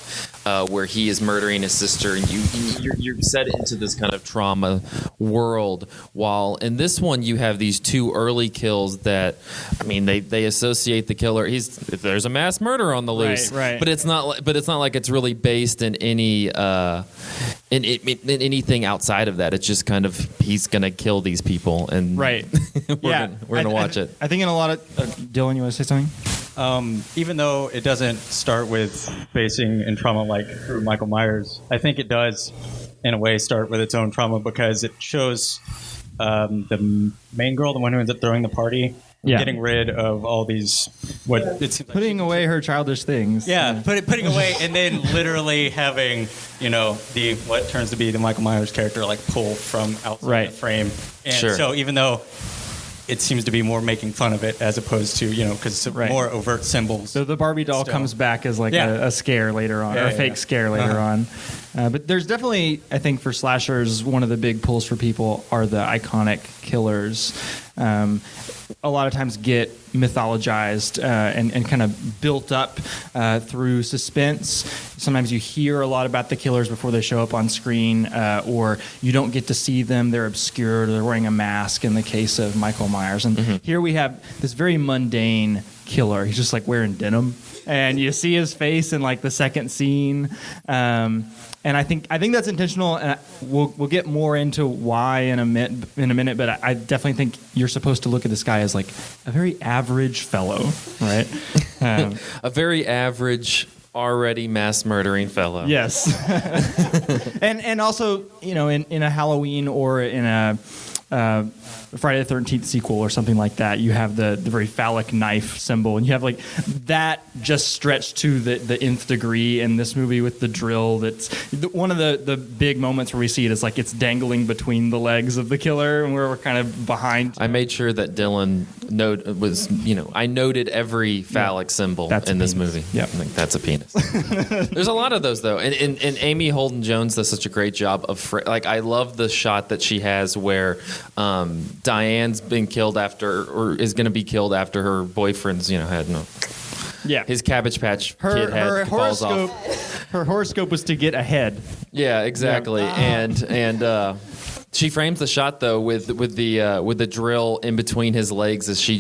where he is murdering his sister, and you're set into this kind of trauma world. While in this one, you have these two early kills that, I mean, they associate the killer. There's a mass murder on the loose, right. But it's not like it's really based in any in anything outside of that. It's just kind of he's gonna kill these people, and Right. we're gonna watch it. I think in a lot of Dylan, you want to say something? Even though it doesn't start with basing in trauma like through Michael Myers, I think it does, in a way, start with its own trauma because it shows the main girl, the one who ends up throwing the party, getting rid of all these Putting away her childish things. Yeah, putting away, and then literally having the what turns to be the Michael Myers character like pull from outside the frame. And so even though it seems to be more making fun of it as opposed to, because it's more overt symbols. So the Barbie doll comes back as like a scare later on, or a fake scare later on. But there's definitely, I think, for slashers, one of the big pulls for people are the iconic killers. A lot of times get mythologized and kind of built up through suspense. Sometimes you hear a lot about the killers before they show up on screen, or you don't get to see them. They're obscured. They're wearing a mask in the case of Michael Myers. And here we have this very mundane killer. He's just like wearing denim. And you see his face in like the second scene. And I think that's intentional, and we'll get more into why in a minute. But I definitely think you're supposed to look at this guy as like a very average fellow, right? A very average, already mass murdering fellow. Yes, and also in a Halloween or in a Friday the 13th sequel or something like that, you have the very phallic knife symbol, and you have like that just stretched to the nth degree in this movie with the drill. That's one of the big moments where we see it is like it's dangling between the legs of the killer, and we're kind of behind. I made sure that Dylan I noted every phallic symbol in this movie. Yeah, I think that's a penis. There's a lot of those though, and Amy Holden Jones does such a great job of I love the shot that she has where Diane's been killed after, or is going to be killed after her boyfriend's, his Cabbage Patch Kid head falls off. Her horoscope was to get ahead. Yeah, exactly. And she frames the shot though with the drill in between his legs as she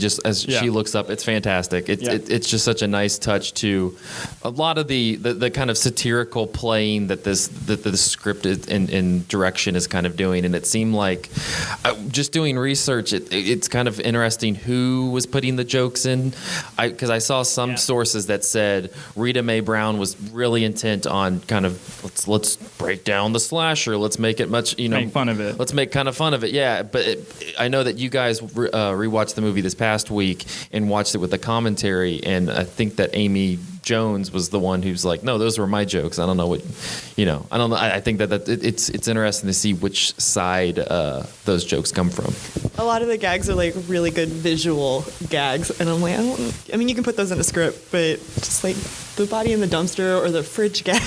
looks up. It's fantastic. It's just such a nice touch to a lot of the kind of satirical playing that the script and direction is kind of doing. And it seemed like just doing research, it's kind of interesting who was putting the jokes in. Because I saw some sources that said Rita Mae Brown was really intent on kind of let's break down the slasher. Let's make it much make fun of it. Let's make kind of fun of it, yeah. But I know that you guys rewatched the movie this past week and watched it with the commentary, and I think that Amy Jones was the one who's like, no, those were my jokes. I don't know what, I don't know. I think that it's interesting to see which side those jokes come from. A lot of the gags are like really good visual gags, and I'm like, I mean, you can put those in a script, but just like the body in the dumpster or the fridge gag.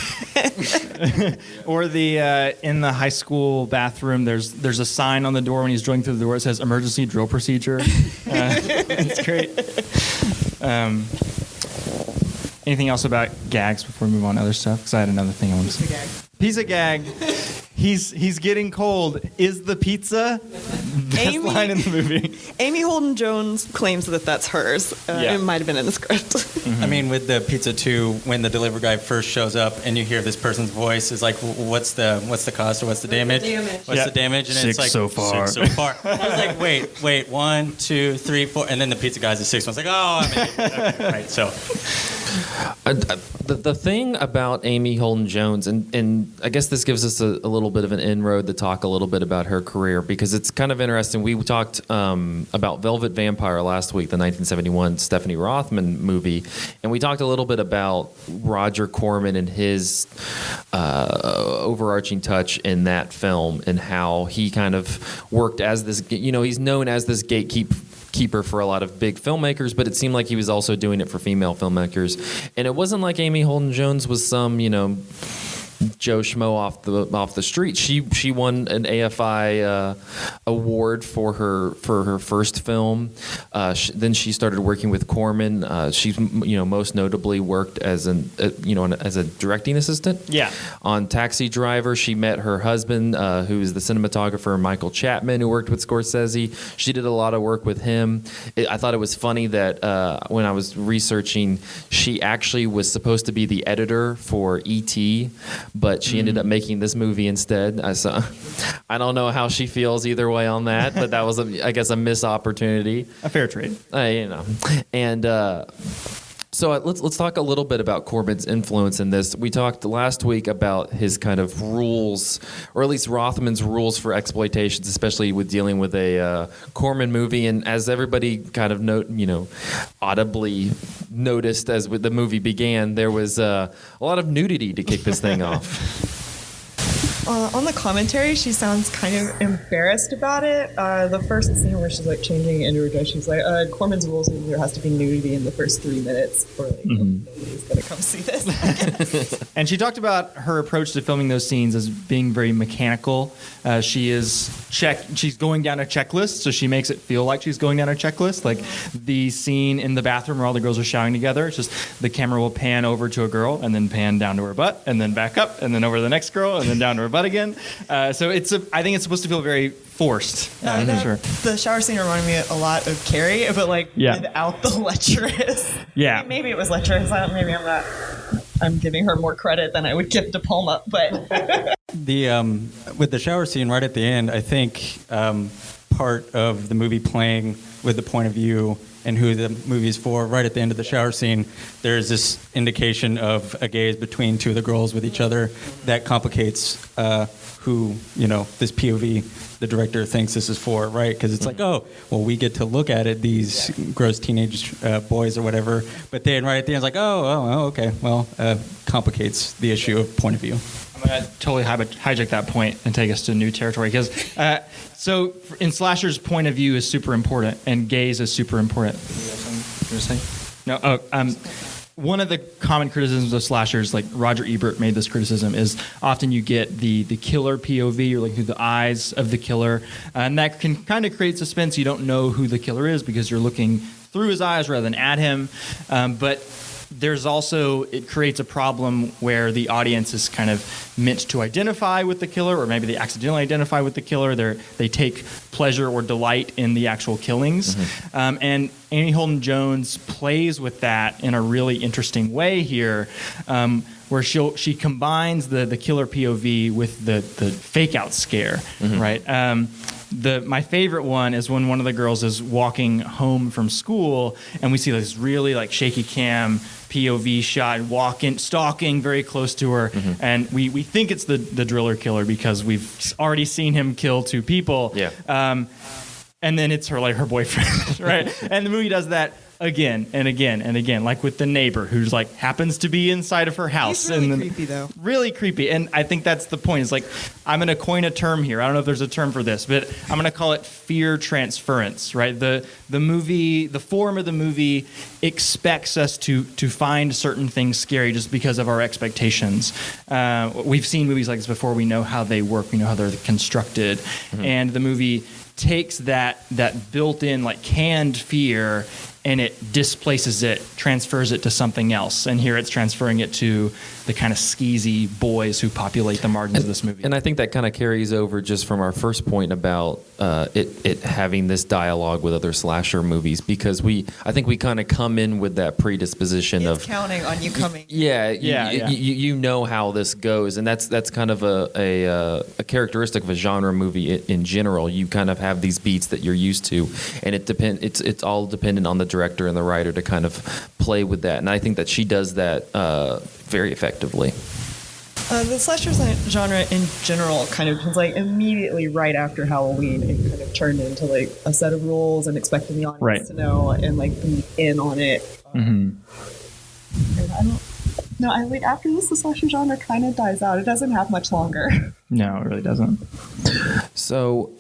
Or the in the high school bathroom, there's a sign on the door when he's drilling through the door. It says emergency drill procedure. It's great. Anything else about gags before we move on to other stuff? Because I had another thing I wanted to say. Piece of gag. he's getting cold. Is the pizza? Best line in the movie. Amy Holden Jones claims that that's hers. It might have been in the script. I mean, with the pizza too, when the delivery guy first shows up and you hear this person's voice, is like, what's the cost or what's the damage? What's the damage? And Six it's like so far. 6 so far. I was like, wait, 1, 2, 3, 4, and then the pizza guy's the 6th one. I was like, oh, I mean, okay, right. So the thing about Amy Holden Jones, and I guess this gives us a little bit of an inroad to talk a little bit about her career, because it's kind of interesting. We talked about Velvet Vampire last week, the 1971 Stephanie Rothman movie, and we talked a little bit about Roger Corman and his overarching touch in that film, and how he kind of worked as this, he's known as this gatekeeper for a lot of big filmmakers, but it seemed like he was also doing it for female filmmakers. And it wasn't like Amy Holden Jones was some, Joe Schmo off the street. She won an AFI award for her first film. Then she started working with Corman. She's most notably worked as as a directing assistant. Yeah. On Taxi Driver, she met her husband, who is the cinematographer Michael Chapman, who worked with Scorsese. She did a lot of work with him. I thought it was funny that when I was researching, she actually was supposed to be the editor for E.T., but she ended up making this movie instead. I don't know how she feels either way on that, but that was, I guess, a missed opportunity. A fair trade. And so let's talk a little bit about Corman's influence in this. We talked last week about his kind of rules, or at least Rothman's rules for exploitations, especially with dealing with a Corman movie. And as everybody kind of audibly noticed as the movie began, there was a lot of nudity to kick this thing off. On the commentary, she sounds kind of embarrassed about it. The first scene where she's like changing into her dress, she's like, Corman's rules is there has to be nudity in the first 3 minutes, or like nobody's gonna come see this. And she talked about her approach to filming those scenes as being very mechanical. She's going down a checklist, so she makes it feel like she's going down a checklist. Like the scene in the bathroom where all the girls are showering together, it's just the camera will pan over to a girl and then pan down to her butt and then back up and then over to the next girl and then down to her butt again. So I think it's supposed to feel very forced. Sure. The shower scene reminded me a lot of Carrie, but without the lecherous. Yeah. Maybe it was lecherous. Maybe I'm giving her more credit than I would give De Palma, but with the shower scene right at the end, I think part of the movie playing with the point of view and who the movie is for, right at the end of the shower scene, there's this indication of a gaze between two of the girls with each other that complicates who, this POV the director thinks this is for, right? Because it's like, oh, well, we get to look at it, these gross teenage boys or whatever, but then right at the end, it's like, oh, okay, well, complicates the issue of point of view. I'm going to totally hijack that point and take us to new territory, because so in slashers, point of view is super important and gaze is super important. You have something to say? No. One of the common criticisms of slashers, like Roger Ebert made this criticism, is often you get the killer POV, or like through the eyes of the killer, and that can kind of create suspense. You don't know who the killer is because you're looking through his eyes rather than at him. But there's also, it creates a problem where the audience is kind of meant to identify with the killer, or maybe they accidentally identify with the killer. They take pleasure or delight in the actual killings. And Amy Holden Jones plays with that in a really interesting way here, where she combines the killer POV with the fake out scare, right? My favorite one is when one of the girls is walking home from school and we see this really like shaky cam POV shot, stalking very close to her, and we think it's the driller killer because we've already seen him kill 2 people. Yeah. And then it's her boyfriend, right? And the movie does that again and again and again, like with the neighbor who's like happens to be inside of her house. He's really creepy though. Really creepy. And I think that's the point. It's like, I'm going to coin a term here. I don't know if there's a term for this, but I'm going to call it fear transference, right? The movie, the form of the movie expects us to find certain things scary just because of our expectations. We've seen movies like this before. We know how they work. We know how they're constructed. And the movie takes that built-in, like, canned fear and it displaces it, transfers it to something else. And here it's transferring it to the kind of skeezy boys who populate the margins of this movie. And I think that kind of carries over just from our first point about it having this dialogue with other slasher movies, because I think we kind of come in with that predisposition It's of counting on you coming. You know how this goes, and that's kind of a characteristic of a genre movie in general. You kind of have these beats that you're used to, and it's all dependent on the director and the writer to kind of play with that. And I think that she does that very effectively. The slasher genre in general kind of was like immediately right after Halloween, it kind of turned into like a set of rules and expecting the audience to know and like be in on it. And I like after this, the slasher genre kind of dies out. It doesn't have much longer. No, it really doesn't. So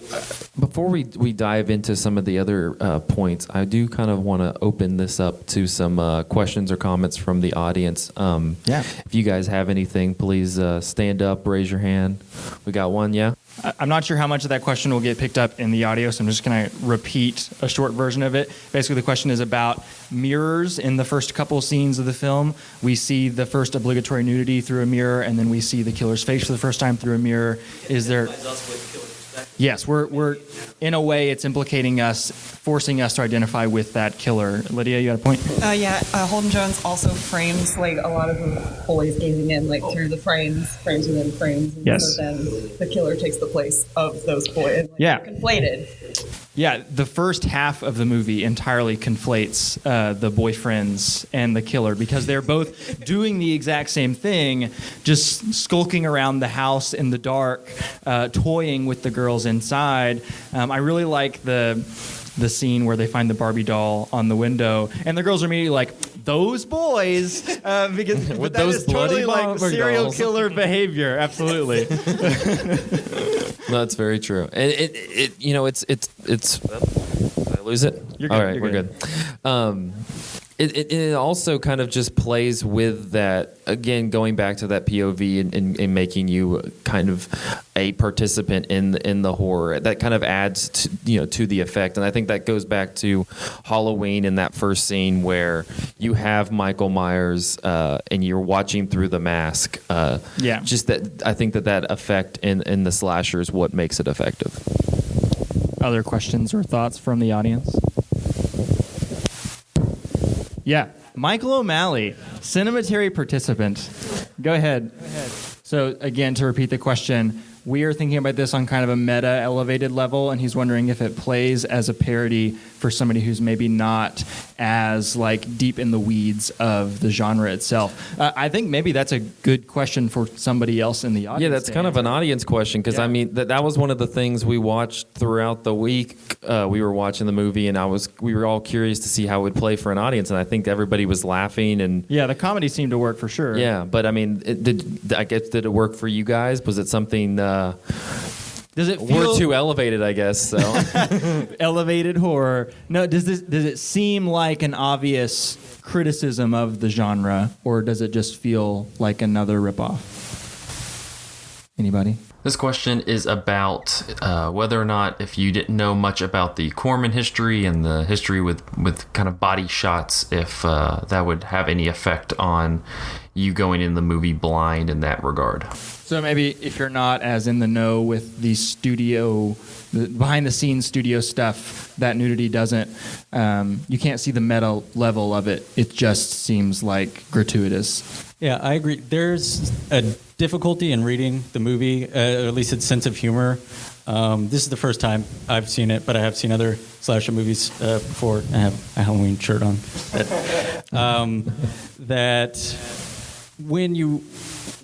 before we dive into some of the other points, I do kind of want to open this up to some questions or comments from the audience. If you guys have anything, please stand up, raise your hand. We got one, yeah? I'm not sure how much of that question will get picked up in the audio, so I'm just going to repeat a short version of it. Basically, the question is about mirrors in the first couple scenes of the film. We see the first obligatory nudity through a mirror, and then we see the killer's face for the first time through a mirror. Is there... Yes, we're in a way it's implicating us, forcing us to identify with that killer. Lydia, you got a point? Holden Jones also frames like a lot of the boys gazing in like through the frames within frames. And yes. So then the killer takes the place of those boys. Like, yeah. They're conflated. Yeah, the first half of the movie entirely conflates the boyfriends and the killer because they're both doing the exact same thing, just skulking around the house in the dark, toying with the girls inside. I really like the scene where they find the Barbie doll on the window, and the girls are immediately like, "Those boys," because with that those is totally like Barbie serial dolls. killer behavior. Absolutely. No, that's very true. And it's. Did I lose it? You're good. All right, You're we're good. It also kind of just plays with that, again, going back to that POV and making you kind of a participant in the horror. That kind of adds to the effect. And I think that goes back to Halloween in that first scene where you have Michael Myers and you're watching through the mask. Just that, I think that effect in the slasher is what makes it effective. Other questions or thoughts from the audience? Yeah, Michael O'Malley, cinematary participant. Go ahead. So again, to repeat the question, we are thinking about this on kind of a meta elevated level, and he's wondering if it plays as a parody for somebody who's maybe not as like deep in the weeds of the genre itself. I think maybe that's a good question for somebody else in the audience. Yeah, that's kind of an audience question because I mean that was one of the things we watched throughout the week. We were watching the movie, and we were all curious to see how it would play for an audience, and I think everybody was laughing and the comedy seemed to work for sure. Yeah, but I mean, did it work for you guys? Was it something? Does it feel we're too elevated, I guess. So elevated horror? No. Does it seem like an obvious criticism of the genre, or does it just feel like another ripoff? Anybody? This question is about whether or not, if you didn't know much about the Corman history and the history with kind of body shots, if that would have any effect on you going in the movie blind in that regard. So maybe if you're not as in the know with the behind-the-scenes studio stuff, that nudity doesn't, you can't see the meta level of it. It just seems like gratuitous. Yeah, I agree. There's a difficulty in reading the movie, or at least its sense of humor. This is the first time I've seen it, but I have seen other slasher movies before. I have a Halloween shirt on. That when you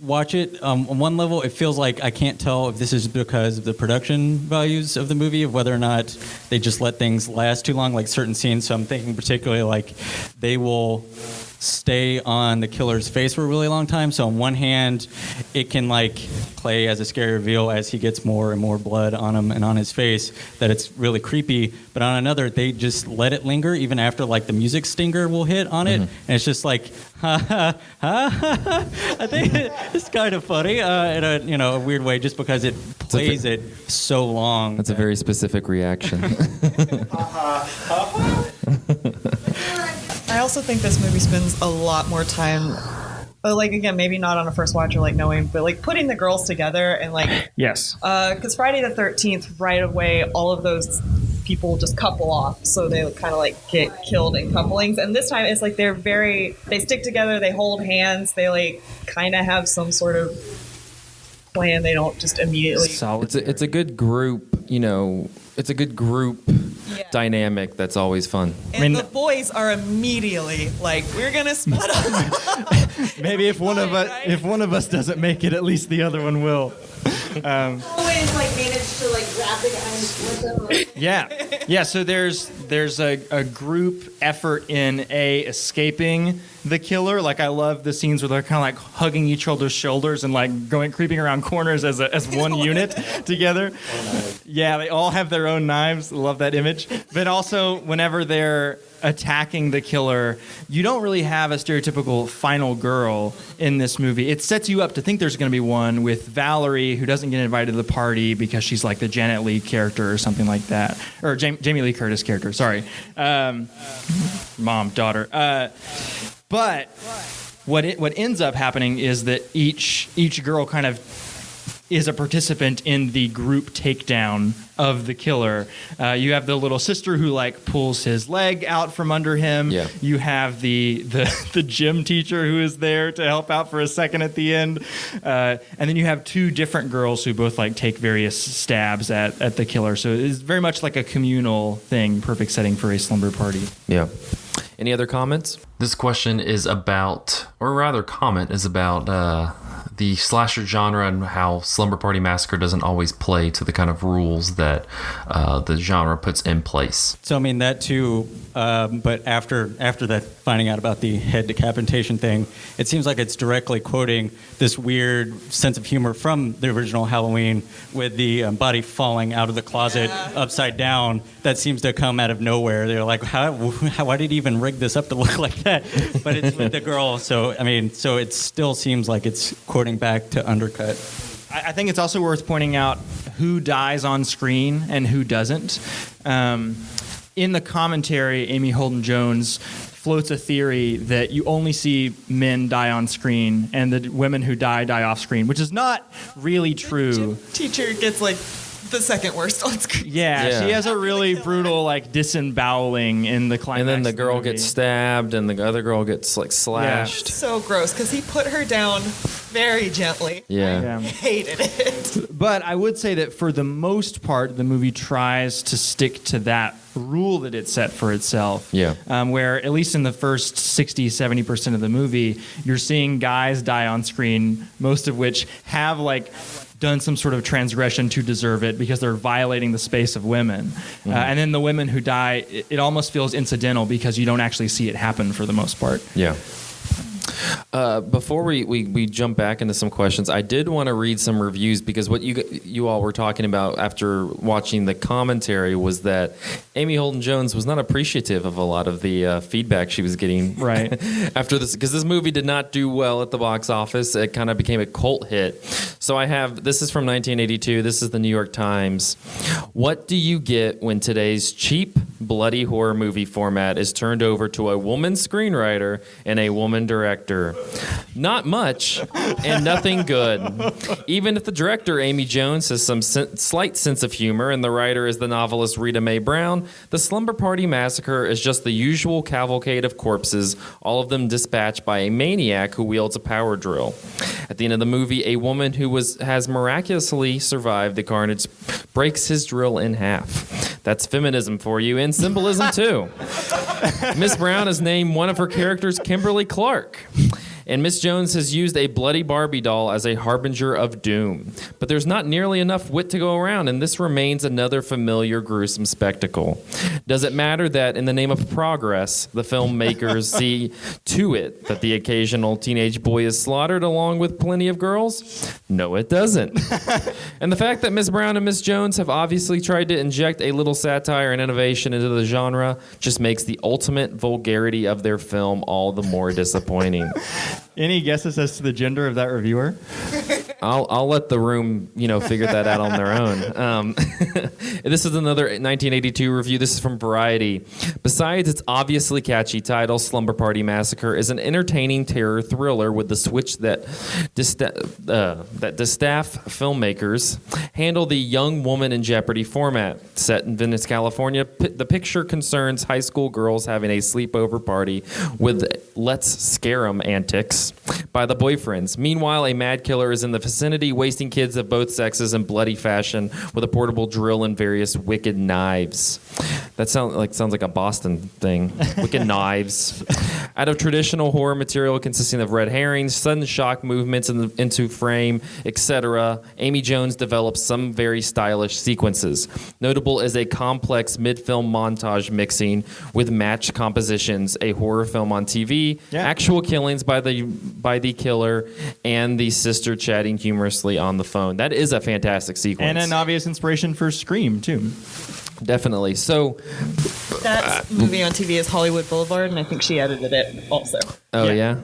watch it, on one level, it feels like I can't tell if this is because of the production values of the movie, of whether or not they just let things last too long, like certain scenes. So I'm thinking particularly like they will stay on the killer's face for a really long time. So on one hand, it can like play as a scary reveal as he gets more and more blood on him and on his face, that it's really creepy. But on another, they just let it linger even after like the music stinger will hit on it. And it's just like, ha ha ha ha. I think it's kind of funny in a weird way, just because it plays it so long. That's a very specific reaction. I also think this movie spends a lot more time, like, again, maybe not on a first watch or like knowing, but like putting the girls together and like, Yes. because Friday the 13th, right away, all of those people just couple off, so they kind of like get killed in couplings. And this time it's like they stick together, they hold hands, they like kind of have some sort of plan. They don't just immediately. It's a good group, it's a good group dynamic that's always fun. And the boys are immediately like, we're gonna split up. Maybe if one of us doesn't make it, at least the other one will. Always like manage to like grab the guy and split them. Yeah. So there's a group effort in escaping the killer. Like, I love the scenes where they're kind of like hugging each other's shoulders and like creeping around corners as one unit together. Yeah, they all have their own knives. Love that image. But also, whenever they're attacking the killer, you don't really have a stereotypical final girl in this movie. It sets you up to think there's going to be one with Valerie, who doesn't get invited to the party because she's like the Janet Leigh character or something like that, or Jamie Lee Curtis character. Sorry, mom, daughter. But what ends up happening is that each girl kind of is a participant in the group takedown of the killer. You have the little sister who like pulls his leg out from under him. Yeah. You have the gym teacher who is there to help out for a second at the end. And then you have two different girls who both like take various stabs at the killer. So it's very much like a communal thing, perfect setting for a slumber party. Yeah. Any other comments? This question is about, or rather comment is about the slasher genre and how Slumber Party Massacre doesn't always play to the kind of rules that the genre puts in place. So I mean that too, but after that, finding out about the head decapitation thing, it seems like it's directly quoting this weird sense of humor from the original Halloween with the body falling out of the closet upside down. That seems to come out of nowhere. They're like, why did he even rig this up to look like that? But it's with the girl, so I mean, so it still seems like it's quoting back to Undercut. I think it's also worth pointing out who dies on screen and who doesn't. In the commentary, Amy Holden Jones floats a theory that you only see men die on screen and the women who die off screen, which is not really true. The gym teacher gets like the second worst on screen. Yeah, she has a really brutal like disemboweling in the climax. And then the of girl movie. gets stabbed and the other girl gets like slashed. So gross because he put her down very gently. Yeah. I hated it. But I would say that for the most part, the movie tries to stick to that rule that it set for itself. Yeah. Where at least in the first 60, 70% of the movie, you're seeing guys die on screen, most of which have like done some sort of transgression to deserve it because they're violating the space of women. Mm-hmm. And then the women who die, it almost feels incidental because you don't actually see it happen for the most part. Yeah. Before we jump back into some questions, I did want to read some reviews because what you all were talking about after watching the commentary was that Amy Holden Jones was not appreciative of a lot of the feedback she was getting right after this, because this movie did not do well at the box office. It kind of became a cult hit. So this is from 1982. This is the New York Times. What do you get when today's cheap, bloody horror movie format is turned over to a woman screenwriter and a woman director? Not much, and nothing good. Even if the director, Amy Jones, has some slight sense of humor and the writer is the novelist Rita Mae Brown, the Slumber Party Massacre is just the usual cavalcade of corpses, all of them dispatched by a maniac who wields a power drill. At the end of the movie, a woman who has miraculously survived the carnage breaks his drill in half. That's feminism for you, and symbolism too. Miss Brown has named one of her characters Kimberly Clark. And Miss Jones has used a bloody Barbie doll as a harbinger of doom. But there's not nearly enough wit to go around, and this remains another familiar gruesome spectacle. Does it matter that in the name of progress, the filmmakers see to it that the occasional teenage boy is slaughtered along with plenty of girls? No, it doesn't. And the fact that Miss Brown and Miss Jones have obviously tried to inject a little satire and innovation into the genre just makes the ultimate vulgarity of their film all the more disappointing. Any guesses as to the gender of that reviewer? I'll let the room, figure that out on their own. This is another 1982 review. This is from Variety. Besides its obviously catchy title, Slumber Party Massacre is an entertaining terror thriller with the switch that distaff filmmakers handle the young woman in jeopardy format. Set in Venice, California, the picture concerns high school girls having a sleepover party with let's scare 'em antics by the boyfriends. Meanwhile, a mad killer is in the vicinity, wasting kids of both sexes in bloody fashion with a portable drill and various wicked knives. That sounds like a Boston thing. Wicked knives. Out of traditional horror material consisting of red herrings, sudden shock movements into frame, etc., Amy Jones develops some very stylish sequences. Notable is a complex mid-film montage mixing with matched compositions, a horror film on TV, actual killings by the killer, and the sister chatting humorously on the phone. That is a fantastic sequence. And an obvious inspiration for Scream, too. Definitely. So That movie on TV is Hollywood Boulevard, and I think she edited it also. Oh, yeah?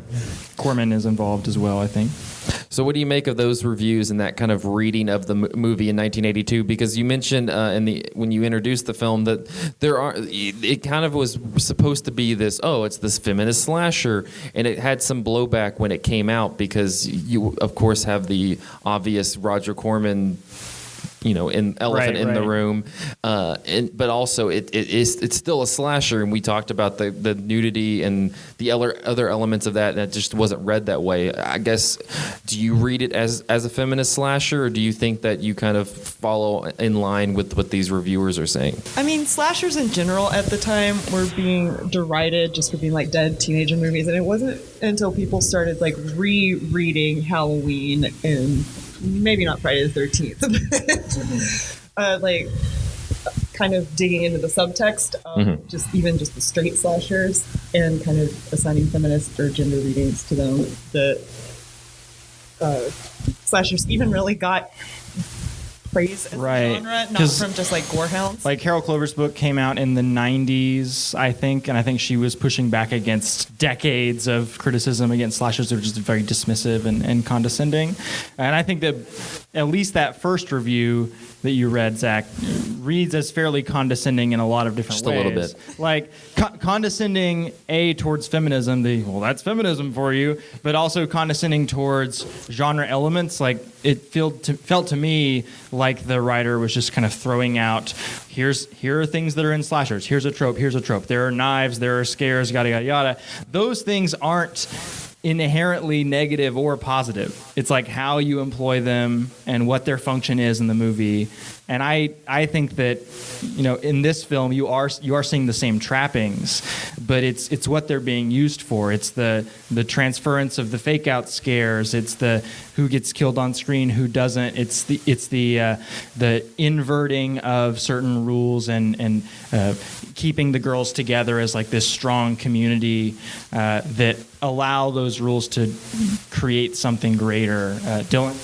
Corman is involved as well, I think. So what do you make of those reviews and that kind of reading of the movie in 1982? Because you mentioned when you introduced the film that it kind of was supposed to be this, it's this feminist slasher, and it had some blowback when it came out because you, of course, have the obvious Roger Corman elephant in the room, but also it's still a slasher, and we talked about the nudity and the other elements of that, and it just wasn't read that way. I guess, do you read it as a feminist slasher, or do you think that you kind of follow in line with what these reviewers are saying? I mean, slashers in general at the time were being derided just for being like dead teenager movies, and it wasn't until people started like rereading Halloween and maybe not Friday the 13th, but like kind of digging into the subtext of just the straight slashers and kind of assigning feminist or gender readings to them. The slashers even really got praise as a genre, not from just like gorehounds. Like Carol Clover's book came out in the 90s, I think, and I think she was pushing back against decades of criticism against slashers that were just very dismissive and condescending. And I think that at least that first review that you read, Zach, reads as fairly condescending in a lot of different ways. Just a little bit. Like condescending, towards feminism, that's feminism for you, but also condescending towards genre elements. Like it felt to me like the writer was just kind of throwing out, here are things that are in slashers. Here's a trope. There are knives. There are scares. Yada yada yada. Those things aren't inherently negative or positive. It's like how you employ them and what their function is in the movie. And I think that, in this film you are seeing the same trappings, but it's what they're being used for. It's the transference of the fake out scares. It's the who gets killed on screen, who doesn't. It's the inverting of certain rules and keeping the girls together as like this strong community that allow those rules to create something greater. Dylan?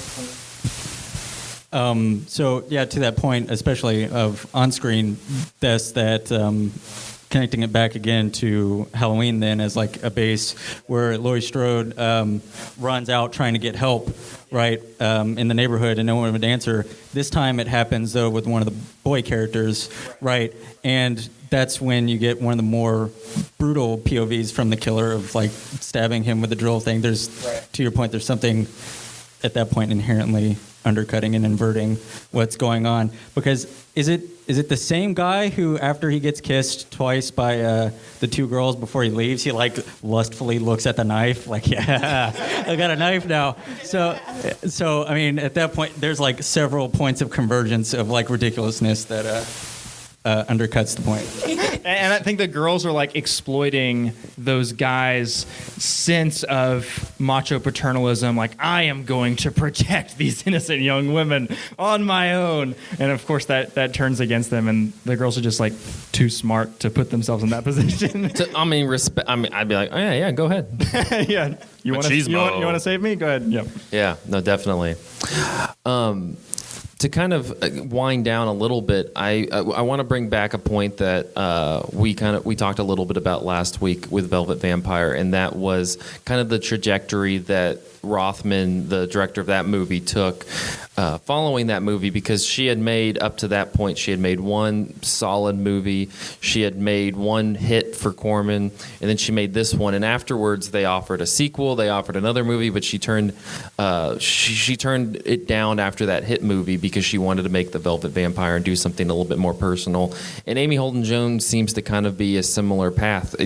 To that point, especially of on-screen deaths, that connecting it back again to Halloween then as like a base where Laurie Strode runs out trying to get help, right, in the neighborhood, and no one would answer. This time it happens, though, with one of the boy characters, right, and that's when you get one of the more brutal POVs from the killer of like stabbing him with the drill thing. There's, to your point, there's something at that point inherently undercutting and inverting what's going on, because is it the same guy who, after he gets kissed twice by the two girls before he leaves, he like lustfully looks at the knife like, yeah, I got a knife now. So I mean, at that point there's like several points of convergence of like ridiculousness that undercuts the point. And I think the girls are like exploiting those guys' sense of macho paternalism. Like, I am going to protect these innocent young women on my own. And of course that turns against them. And the girls are just like too smart to put themselves in that position. I'd be like, oh yeah, go ahead. Yeah. You want to save me? Go ahead. Yep. Yeah, no, definitely. to kind of wind down a little bit, I want to bring back a point that we talked a little bit about last week with Velvet Vampire, and that was kind of the trajectory that Rothman, the director of that movie, took following that movie, because she had made, up to that point, she had made one solid movie, she had made one hit for Corman, and then she made this one, and afterwards they offered a sequel, they offered another movie, but she turned she turned it down after that hit movie because she wanted to make The Velvet Vampire and do something a little bit more personal. And Amy Holden-Jones seems to kind of be a similar path.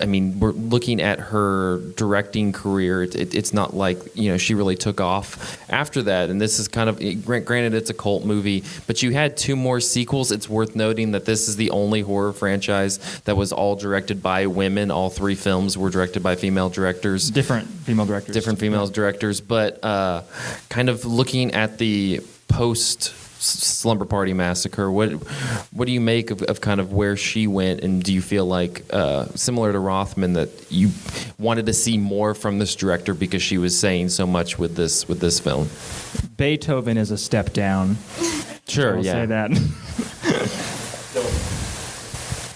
I mean, we're looking at her directing career. It's not like, she really took off after that. And this is kind of, granted, it's a cult movie, but you had 2 more sequels. It's worth noting that this is the only horror franchise that was all directed by women. All 3 films were directed by female directors. Different female directors. But kind of looking at the post Slumber Party Massacre, what do you make of kind of where she went, and do you feel like similar to Rothman that you wanted to see more from this director because she was saying so much with this film? Beethoven is a step down. Sure, I'll say that.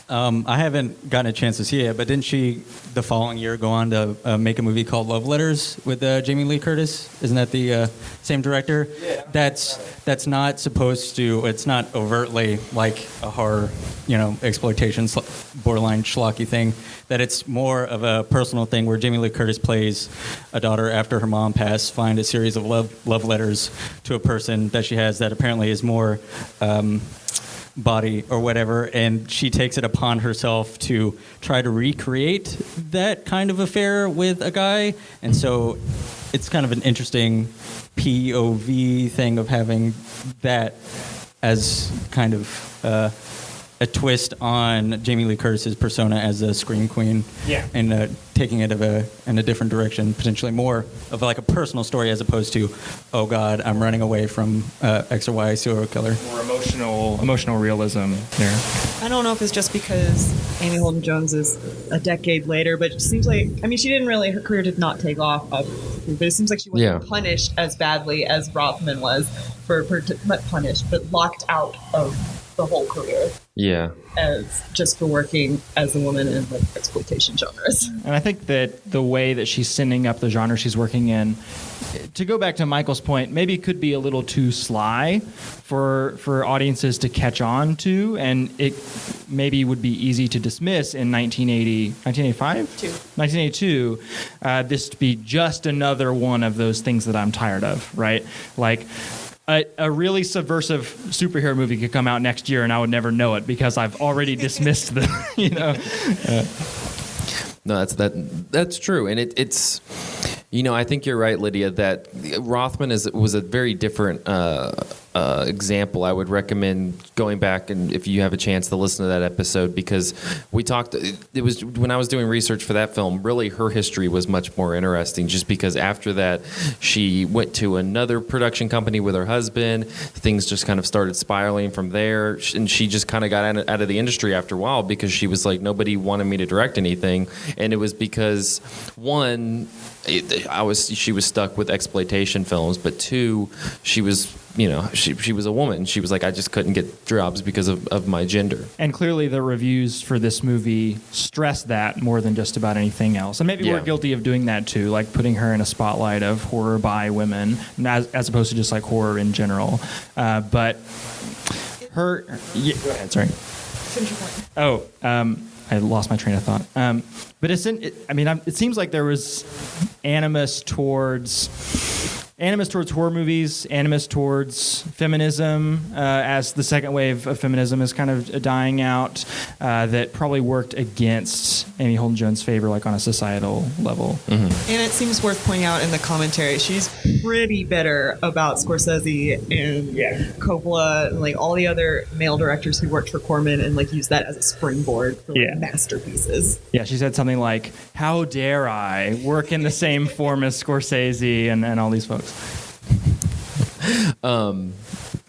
I haven't gotten a chance to see it, but didn't she the following year go on to make a movie called Love Letters with Jamie Lee Curtis? Isn't that the same director? Yeah. That's not supposed to. It's not overtly like a horror, exploitation, borderline schlocky thing. That it's more of a personal thing where Jamie Lee Curtis plays a daughter after her mom passed, find a series of love letters to a person that she has that apparently is more. Body or whatever, and she takes it upon herself to try to recreate that kind of affair with a guy, and so it's kind of an interesting POV thing of having that as kind of a twist on Jamie Lee Curtis's persona as a scream queen, and taking it in a different direction, potentially more of like a personal story as opposed to, oh God, I'm running away from X or Y serial killer. More emotional realism there. I don't know if it's just because Amy Holden-Jones is a decade later, but it seems like, she didn't really, her career did not take off, but it seems like she wasn't punished as badly as Rothman was not punished, but locked out of the whole career. Yeah. As just for working as a woman in exploitation genres. And I think that the way that she's sending up the genre she's working in, to go back to Michael's point, maybe could be a little too sly for audiences to catch on to, and it maybe would be easy to dismiss in 1982, this to be just another one of those things that I'm tired of, right? Like, a really subversive superhero movie could come out next year and I would never know it because I've already dismissed them, No, that's true, and it's I think you're right, Lydia, that Rothman was a very different example. I would recommend going back, and if you have a chance to listen to that episode, because we talked, it was when I was doing research for that film, really her history was much more interesting, just because after that she went to another production company with her husband. Things just kind of started spiraling from there, and she just kind of got out of the industry after a while because she was like, nobody wanted me to direct anything, and it was because, one, she was stuck with exploitation films, but 2, she was she was a woman. She was like, I just couldn't get jobs because of my gender. And clearly the reviews for this movie stress that more than just about anything else. And maybe we're guilty of doing that too, like putting her in a spotlight of horror by women, as opposed to just like horror in general. But her... go ahead, sorry. Finish your point. I lost my train of thought. But it seems like there was animus towards horror movies, animus towards feminism, as the second wave of feminism is kind of dying out, that probably worked against Amy Holden-Jones' favor, like on a societal level. Mm-hmm. And it seems worth pointing out in the commentary, she's pretty bitter about Scorsese and Coppola and like all the other male directors who worked for Corman and like used that as a springboard for masterpieces. Yeah, she said something like, "How dare I work in the same form as Scorsese and all these folks."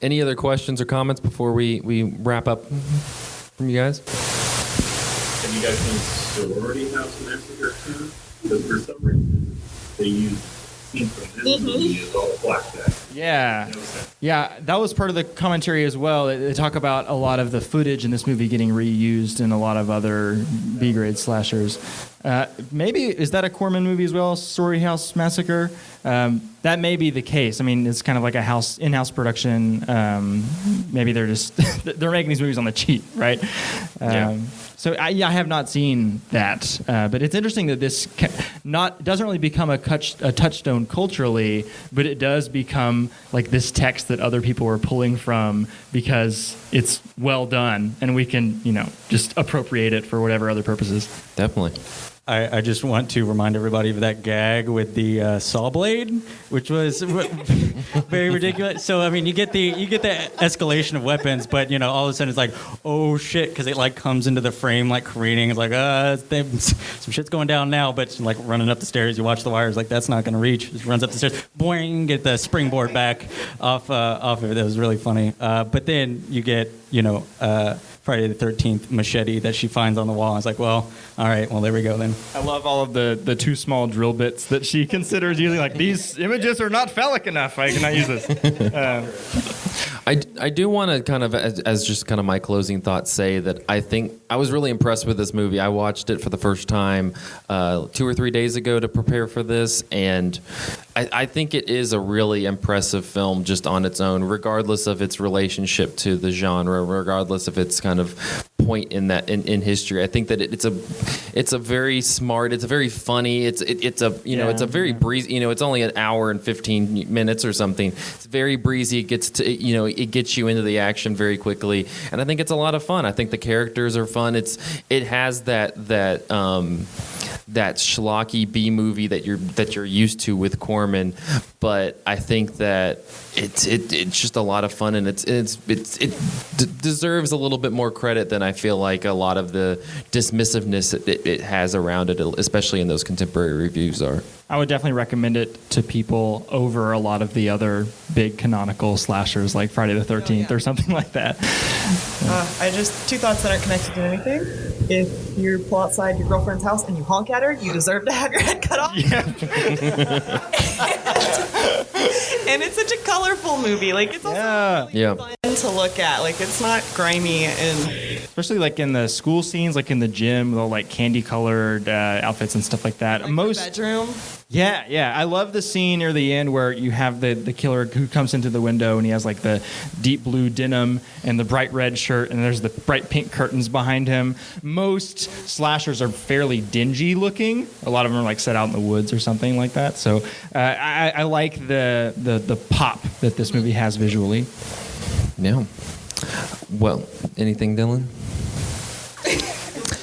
Any other questions or comments before we wrap up from you guys? Have you guys seen Sorority House Massacre 2? Because for some reason they use scene from this movie is all flashback. Yeah. Yeah, that was part of the commentary as well. They talk about a lot of the footage in this movie getting reused in a lot of other B-grade slashers. Maybe, is that a Corman movie as well, Story House Massacre? That may be the case. I mean, it's kind of like a in-house production. Maybe they're just, they're making these movies on the cheap, right? So I have not seen that, but it's interesting that this doesn't really become a touchstone culturally, but it does become like this text that other people are pulling from because it's well done, and we can just appropriate it for whatever other purposes. Definitely. I just want to remind everybody of that gag with the saw blade, which was very ridiculous. So I mean, you get the escalation of weapons, but all of a sudden it's like, oh shit, because it like comes into the frame like careening. It's like some shit's going down now, but like running up the stairs. You watch the wires, like that's not going to reach. Just runs up the stairs, boing, get the springboard back off of it. That was really funny. But then you get Friday the 13th machete that she finds on the wall. I was like, well, all right, well, there we go then. I love all of the too small drill bits that she considers using. Like, these images are not phallic enough. I cannot use this. I do want to kind of, as just kind of my closing thoughts, say that I think I was really impressed with this movie. I watched it for the first time 2 or 3 days ago to prepare for this, and I think it is a really impressive film just on its own, regardless of its relationship to the genre, regardless of its kind of point in history. I think that it's a very smart, it's a very funny, it's a very breezy. It's only an hour and 15 minutes or something. It's very breezy. It gets to it gets you into the action very quickly, and I think it's a lot of fun. I think the characters are fun. It has that schlocky B movie that you're used to with Corman, but I think that it's just a lot of fun, and it deserves a little bit more credit than I feel like a lot of the dismissiveness it has around it, especially in those contemporary reviews are. I would definitely recommend it to people over a lot of the other big canonical slashers like Friday the 13th or something like that. I just, 2 thoughts that aren't connected to anything. If you pull outside your girlfriend's house and you honk at her, you deserve to have your head cut off. Yeah. And it's such a colorful movie. Like, it's also really fun to look at. Like, it's not grimy and... Especially like in the school scenes, like in the gym, with all like candy colored outfits and stuff like that. Like the bedroom. Yeah. I love the scene near the end where you have the killer who comes into the window and he has like the deep blue denim and the bright red shirt, and there's the bright pink curtains behind him. Most slashers are fairly dingy looking. A lot of them are like set out in the woods or something like that. So I like the pop that this movie has visually. Yeah. Well, anything, Dylan?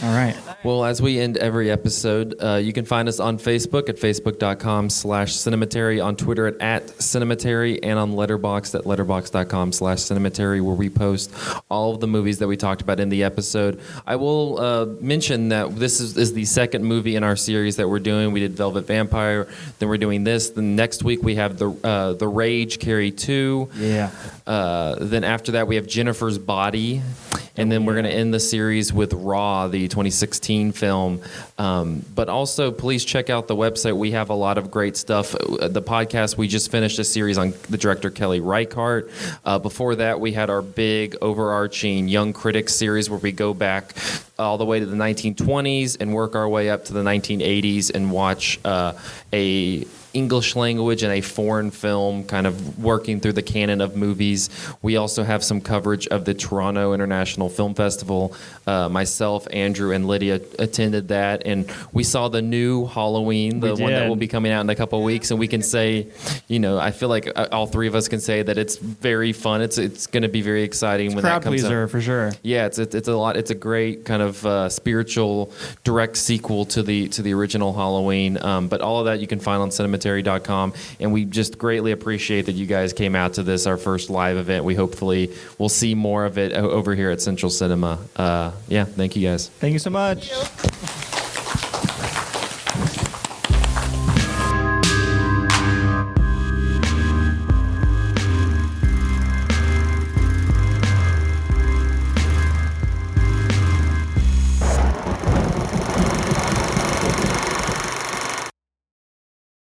All right. Well, as we end every episode, you can find us on Facebook at facebook.com/Cinematary, on Twitter at Cinematary, and on Letterboxd at letterboxd.com/Cinematary, where we post all of the movies that we talked about in the episode. I will mention that this is the second movie in our series that we're doing. We did Velvet Vampire, then we're doing this. Then next week we have the Rage, Carrie 2. Yeah. Then after that we have Jennifer's Body, and then we're going to end the series with Raw, the 2016 film. But also, please check out the website. We have a lot of great stuff. The podcast, we just finished a series on the director Kelly Reichardt. Before that, we had our big overarching Young Critics series where we go back all the way to the 1920s and work our way up to the 1980s and watch a English language and a foreign film, kind of working through the canon of movies. We also have some coverage of the Toronto International Film Festival. Myself, Andrew, and Lydia attended that, and we saw the new Halloween, the one that will be coming out in a couple of weeks, and we can say, I feel like all three of us can say that it's very fun. It's going to be very exciting when that comes out. Crowd pleaser, for sure. Yeah, it's a lot. It's a great kind of spiritual direct sequel to the original Halloween. But all of that you can find on Cinematary.com, and we just greatly appreciate that you guys came out to this, our first live event. We hopefully will see more of it over here at Central Cinema. Thank you guys. Thank you so much.